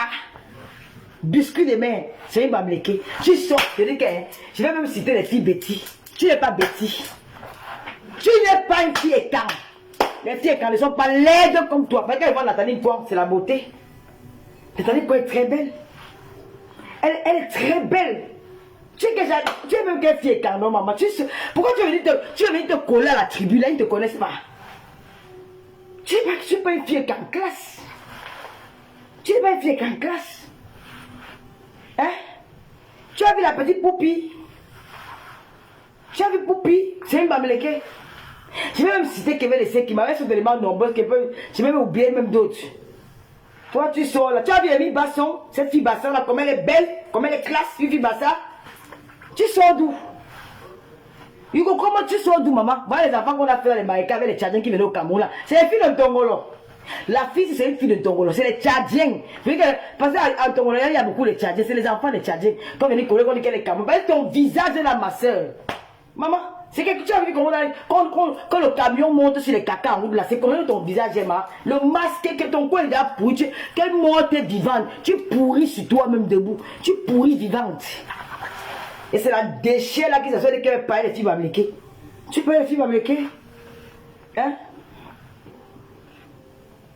biscuit de main, c'est une Bamleke. Tu sors, je vais même citer les filles Betty. Tu n'es pas Betty. Tu n'es pas une fille étant. Les filles étant ne sont pas laides comme toi. Parce qu'elles voient Nathalie Poire, c'est la beauté. Nathalie Poire est très belle. Elle est très belle. Tu es même qu'elle fille étant, non, maman. Pourquoi tu veux venir te coller à la tribu là, ils ne te connaissent pas. Tu n'es pas une fille en classe. Tu n'es pas une fille en classe. Hein? Tu as vu la petite Poupie? Tu as vu Poupie? C'est une Bamleke. Je vais même citer Kevin Essay qui m'avait fait des éléments nombreux. Je vais même oublier même d'autres. Toi, tu sors là. Tu as vu Amy Basson? Cette fille Basson là, comme elle est belle, comme elle est classe, une fille Basson. Tu sors d'où? Hugo, comment tu sors d'où, maman? Voilà les enfants qu'on a fait dans les maïkas avec les Tchadiens qui venaient au Cameroun là. C'est les filles de Tongolo. La fille, c'est une fille de Tongolo. C'est les Tchadiens. Parce qu'en Tongolo, il y a beaucoup de Tchadiens. C'est les enfants des Tchadiens. Quand on dit qu'on dit qu'elle est Cameroun. Parce que ton visage est là, ma soeur. Maman, c'est que tu as vu quand le camion monte sur les caca en route là, c'est comment ton visage est là. Le masque que ton coin est déjà pourri. Quelle mort est vivante. Tu pourris sur toi-même debout. Tu pourris vivante. Et c'est la déchet là qui s'assoit de qu'elle parle des filles Bamleke. Tu parles des filles Bamleke? Hein?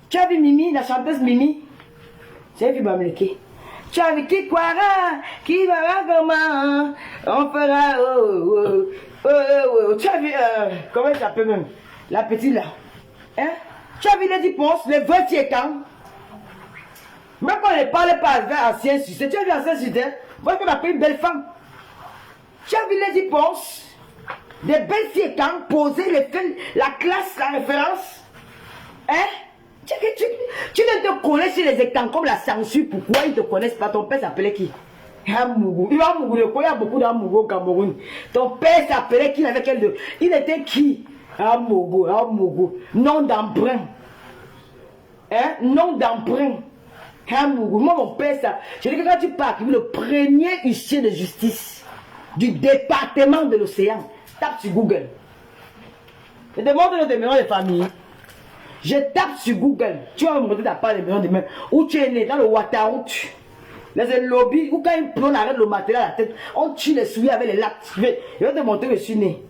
Tu as vu Mimi, la chanteuse Mimi? C'est une fille Bamleke. Tu as vu qui croira, qui verra comment on fera, Tu as vu, comment elle s'appelle même? La petite là. Hein? Tu as vu Lady Ponce, le 20e camp? Même quand elle ne parle pas avec ancien succès, tu as vu ancien succès? Voilà qu'on appelle une belle femme. Tu as vu Lady Ponce, des belles filles quand poser la classe, la référence. Hein? Tu ne te connais sur les étangs comme la censure. Pourquoi ils ne te connaissent pas? Ton père s'appelait qui? Amougou. Il y a beaucoup d'Amougou au Cameroun. Ton père s'appelait qui avec elle? Il était qui? Amougou. Nom d'emprunt. Hein? Nom d'emprunt. Amougou. Moi, mon père, ça. Je dis que quand tu pars, le premier huissier de justice du département de l'océan, tape sur Google. Je demande le numéro de famille. Je tape sur Google. Tu vas me montrer ta part de numéro de main. Où tu es né, dans le Waterhout. Dans un lobby, où quand ils plomb arrête le matériel à la tête, on tue les souliers avec les lacs. Je vais te montrer où je suis né.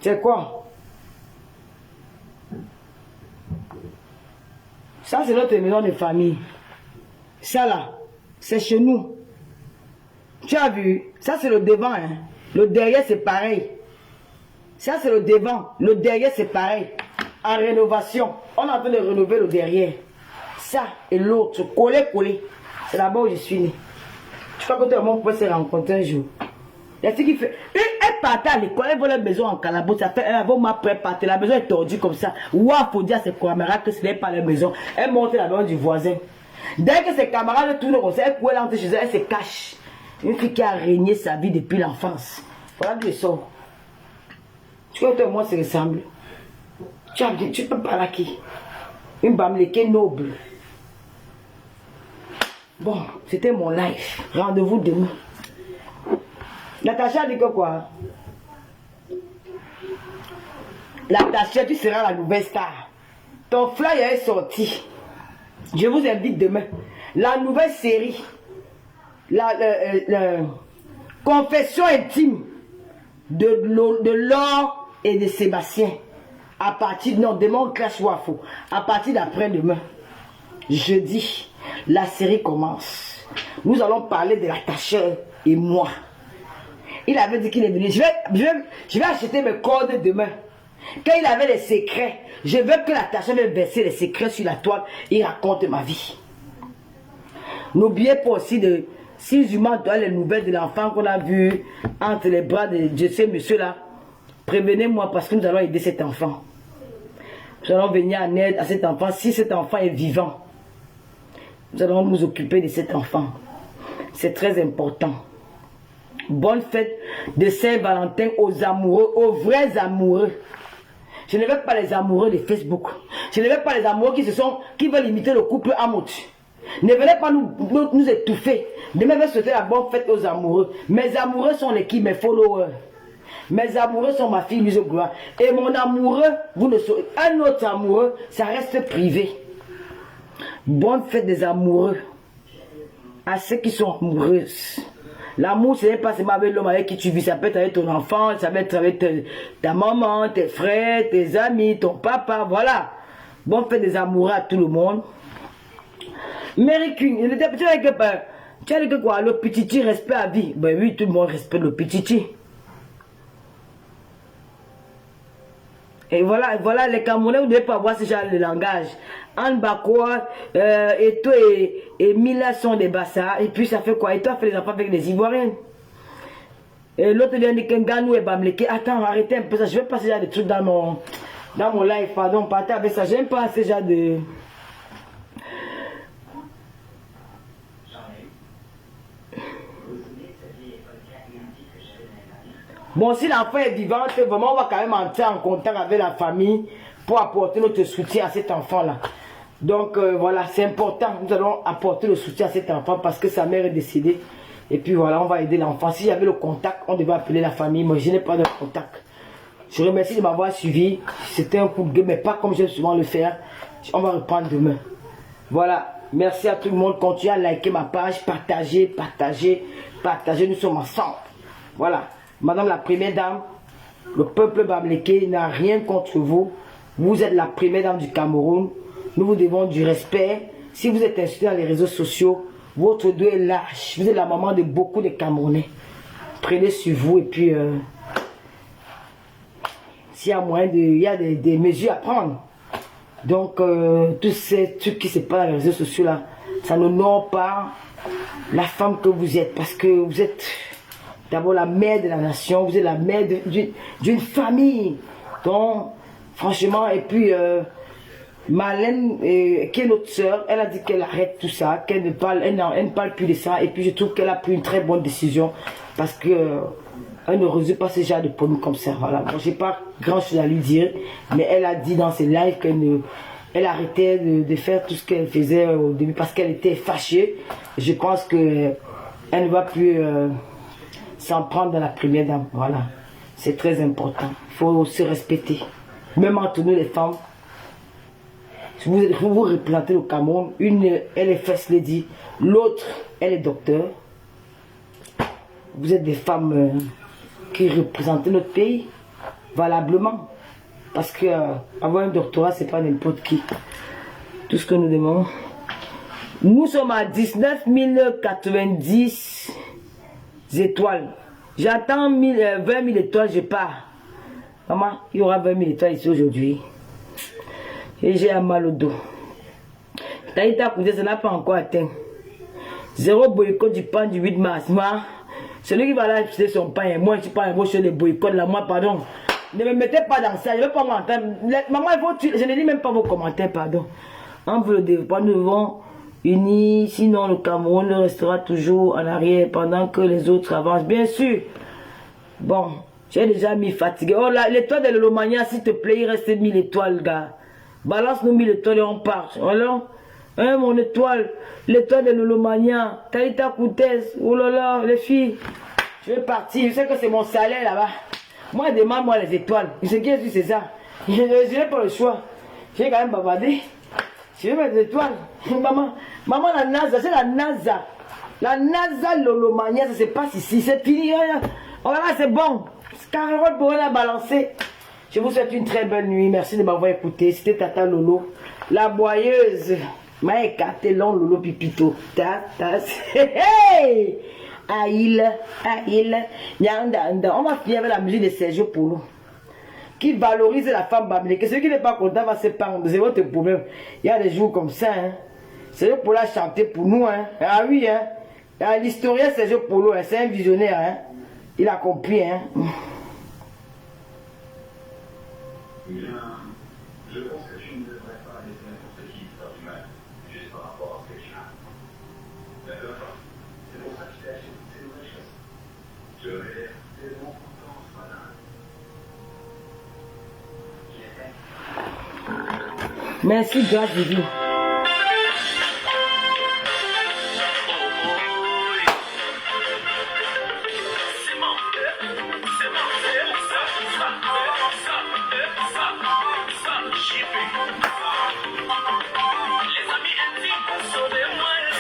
C'est quoi? Ça, c'est notre maison de famille. Ça là, c'est chez nous. Tu as vu? Ça, c'est le devant. Hein? Le derrière, c'est pareil. Ça, c'est le devant. Le derrière, c'est pareil. En rénovation. On est en train de rénover le derrière. Ça et l'autre, collé. C'est là-bas où je suis né. Tu crois que tout le monde peut se rencontrer un jour? La fille qui fait. Elle partait à l'école, elle volait la maison en Calabo, ça fait un bon m'a préparé. La maison est tordue comme ça. Ouah, faut dire à ses camarades que ce n'est pas la maison. Elle monte la maison du voisin. Dès que ses camarades tournent comme ça, elle courait l'entrée chez elle, elle se cache. Une fille qui a régné sa vie depuis l'enfance. Voilà d'où elle sort. Tu vois, toi et moi, se ressemble. Tu peux parler à qui? Une Bamleke noble. Bon, c'était mon life. Rendez-vous demain. Natacha dit que quoi? L'attaché, tu seras la nouvelle star. Ton flyer est sorti. Je vous invite demain. La nouvelle série. La confession intime de Laure et de Sébastien. À partir, non, demain on clash Wafo. À partir d'après-demain, jeudi, la série commence. Nous allons parler de l'attacheur et moi. Il avait dit qu'il est venu. Je vais acheter mes cordes demain. Quand il avait les secrets, je veux que l'attacheur vienne verser les secrets sur la toile. Il raconte ma vie. N'oubliez pas aussi de, si je m'en dois les nouvelles de l'enfant qu'on a vu entre les bras de ce monsieur-là, prévenez-moi parce que nous allons aider cet enfant. Nous allons venir en aide à cet enfant. Si cet enfant est vivant, nous allons nous occuper de cet enfant. C'est très important. Bonne fête de Saint-Valentin aux amoureux, aux vrais amoureux. Je ne veux pas les amoureux de Facebook. Je ne veux pas les amoureux qui veulent imiter le couple Amout. Ne venez pas nous étouffer. Demain, je vais souhaiter la bonne fête aux amoureux. Mes amoureux sont les qui? Mes followers. Mes amoureux sont ma fille Mise Gloire. Et mon amoureux, vous ne saurez. Un autre amoureux, ça reste privé. Bonne fête des amoureux. À ceux qui sont amoureuses. L'amour, ce n'est pas seulement avec l'homme avec qui tu vis. Ça peut être avec ton enfant, ça peut être avec ta maman, tes frères, tes amis, ton papa. Voilà. Bonne fête des amoureux à tout le monde. Mary King, tu as dit que quoi? Le petit respect à vie. Ben oui, tout le monde respecte le petit. Et voilà, les Camerounais, vous ne devez pas avoir ce genre de langage. Anne Bakoua, et toi et Mila sont des bassards. Et puis ça fait quoi? Et toi, fait les enfants avec des Ivoiriennes. Et l'autre vient de Kenganou et Bamleke. Attends, arrêtez un peu ça. Je vais pas ce genre de trucs dans mon live. Pardon, partez avec ça. J'aime pas ce genre de... Bon, si l'enfant est vivant, vraiment, on va quand même entrer en contact avec la famille pour apporter notre soutien à cet enfant-là. Donc, voilà, c'est important. Nous allons apporter le soutien à cet enfant parce que sa mère est décédée. Et puis, voilà, on va aider l'enfant. Si j'avais le contact, on devait appeler la famille. Moi, je n'ai pas de contact. Je remercie de m'avoir suivi. C'était un coup de gueule, mais pas comme j'aime souvent le faire. On va reprendre demain. Voilà. Merci à tout le monde. Continuez à liker ma page. Partagez. Nous sommes ensemble. Voilà. Madame la première dame, le peuple Bamleke n'a rien contre vous. Vous êtes la première dame du Cameroun. Nous vous devons du respect. Si vous êtes insulté dans les réseaux sociaux, votre dos est lâche. Vous êtes la maman de beaucoup de Camerounais. Prenez sur vous et puis s'il y a moyen il y a des mesures à prendre. Donc tous ces trucs qui se passent dans les réseaux sociaux là, ça n'honore pas la femme que vous êtes parce que vous êtes d'abord la mère de la nation, vous êtes la mère d'une famille. Donc, franchement, et puis, Marlène, qui est notre soeur, elle a dit qu'elle arrête tout ça, qu'elle ne parle plus de ça. Et puis, je trouve qu'elle a pris une très bonne décision parce que elle ne résout pas ce genre de problème comme ça. Voilà. Bon, j'ai pas grand chose à lui dire, mais elle a dit dans ses lives qu'elle arrêtait de faire tout ce qu'elle faisait au début parce qu'elle était fâchée. Je pense que elle ne va plus s'en prendre dans la première dame. Voilà. C'est très important. Il faut se respecter. Même entre nous les femmes. Si vous représentez le Cameroun, une elle est first lady, l'autre elle est docteur. Vous êtes des femmes qui représentent notre pays valablement. Parce que avoir un doctorat, c'est pas n'importe qui. Tout ce que nous demandons. Nous sommes à 19 090 étoiles. J'attends 20 000 étoiles, je pars. Maman, il y aura 20 000 étoiles ici aujourd'hui. Et j'ai un mal au dos. Taïta Koudé, ça n'a pas encore atteint. 0 boycott du pain du 8 mars. Moi, celui qui va là acheter son pain, et moi je ne suis pas un gros sur les boycotts là, moi pardon. Ne me mettez pas dans ça, je ne veux pas m'entendre. Maman, je ne lis même pas vos commentaires, pardon. On veut le développement, nous devons unis, sinon le Cameroun restera toujours en arrière pendant que les autres avancent. Bien sûr. Bon, j'ai déjà mis fatigué. Oh là, l'étoile de l'Olomania, s'il te plaît, il reste 1000 étoiles, gars. Balance-nous 1000 étoiles et on part. Voilà. Hein, mon étoile, l'étoile de l'Olomania, Taïta Koutès, oh là là, les filles, je vais partir. Je sais que c'est mon salaire là-bas. Moi, demande-moi les étoiles. Ce qui est sûr, c'est ça. Je n'ai pas le choix. J'ai quand même bavardé. Je vais mettre des étoiles. Maman, la NASA, c'est la NASA. La NASA Lolomania, ça se passe ici. C'est fini. Oh là, c'est bon. Carole pour la balancer. Je vous souhaite une très belle nuit. Merci de m'avoir écouté. C'était Tata Lolo, la boyeuse. M'a écarté long Lolo Pipito. Hey! Aïe. On va finir avec la musique de Sergio Polo, qui valorise la femme bamileke. Celui qui n'est pas content va se pendre. C'est votre problème. Il y a des jours comme ça. Hein. Sergio Polo a chanté pour nous. Hein. Ah oui. Hein. L'historien Sergio Polo, hein, c'est un visionnaire. Hein. Il a compris. Hein. Bien, je pense que tu ne devrais pas laisser n'importe qui faire du mal, juste par rapport à ce que tu as. D'accord? C'est pour ça que je t'ai acheté toutes ces nouvelles choses. Je vais l'air tellement content ce matin. Merci, grâce divine.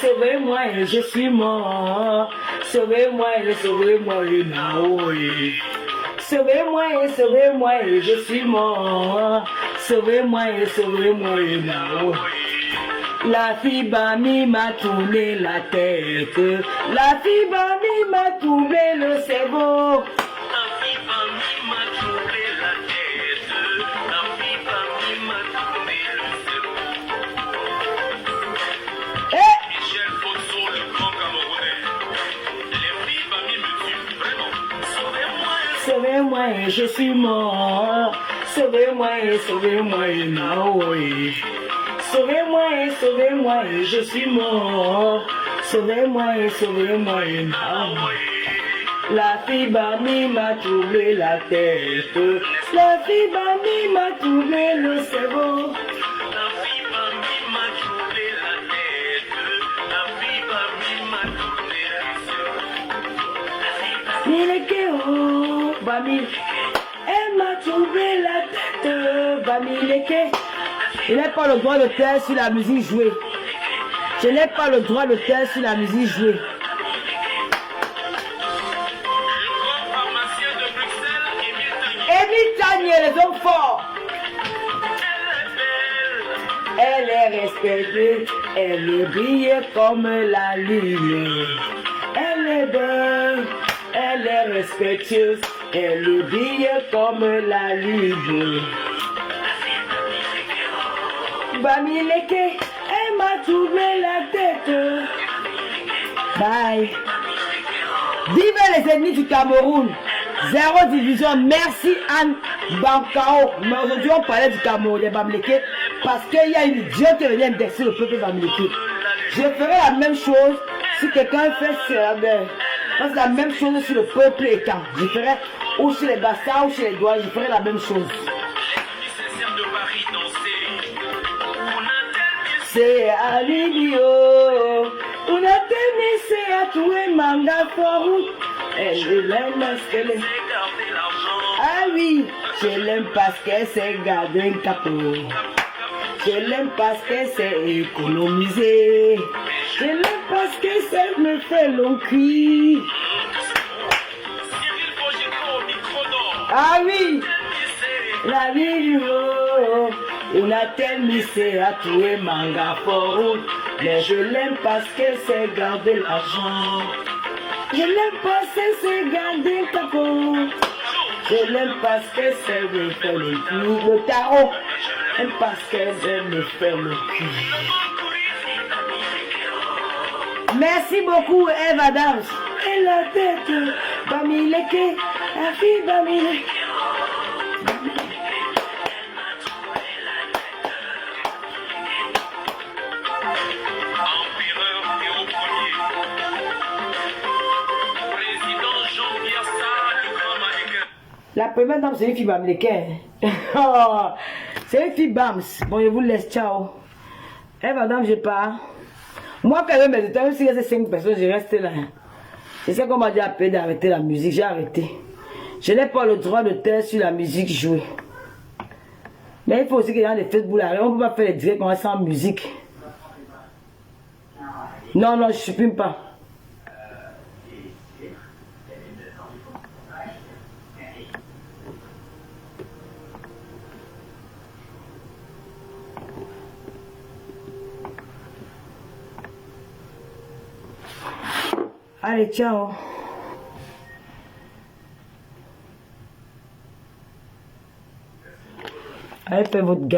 Sauvez-moi et je suis mort. Sauvez-moi et sauvez-moi et Naoé. Sauvez-moi et je suis mort. Sauvez-moi et Naoé. La fille Bami m'a tourné la tête. La fille Bami m'a tourné le cerveau. Sauvez-moi et je suis mort. Sauvez-moi et Naoé. Sauvez-moi et je suis mort. Sauvez-moi et Naoé. La fille Bami m'a troublé la tête. La fille Bami m'a troublé le cerveau. La fille Bami m'a troublé la tête. La fille Bami m'a troublé le cerveau. Bami, elle m'a troublé la tête. Bamileke. Je n'ai pas le droit de taire sur la musique jouée. Je n'ai pas le droit de taire sur la musique jouée. Émile Tanier, les hommes forts. Elle est respectée, elle brille comme la lune. Elle est belle, elle est respectueuse, elle brille comme la lune. Bamileke, elle m'a troublé la tête. Bye. Vive les ennemis du Cameroun. 0 division. Merci Anne Bankao. Mais aujourd'hui on parlait du Cameroun, des Bamileke, parce qu'il y a une idiote qui vient indexer le peuple Bamileke. Je ferai la même chose si quelqu'un fait la même chose sur le peuple étant. Je ferai ou sur les bassins ou sur les doigts, je ferai la même chose. C'est à l'Ibio, on a tenu, c'est à tout et manga forou. Elle l'aime parce qu'elle est. Ah oui, je l'aime parce qu'elle s'est gardée un capot. Je l'aime parce qu'elle s'est économisée. Je l'aime parce qu'elle sait me fait long cri. Ah oui, la vidéo. On a tellement à tout et manga fort. Mais je l'aime parce qu'elle sait garder l'argent. Je l'aime parce qu'elle sait garder le capot. Je l'aime parce qu'elle sait me faire le cul. Le tarot. J'aime parce qu'elle sait me faire le cul. Merci beaucoup Eve Adams. Et la tête Bamileke. La fille Bamileke. La première dame, c'est une fille américaine. C'est une fille Bams. Bon, je vous laisse, ciao. Eh, madame, je pars. Moi, quand même, même si il y a 5 personnes, je reste là. C'est ça qu'on m'a dit après d'arrêter la musique. J'ai arrêté. Je n'ai pas le droit de taire sur la musique jouée. Mais il faut aussi que dans les Facebook, là, on ne peut pas faire les directs comme ça sans musique. Non, non, je ne supprime pas. Allez, ciao. Allez, faites votre gars.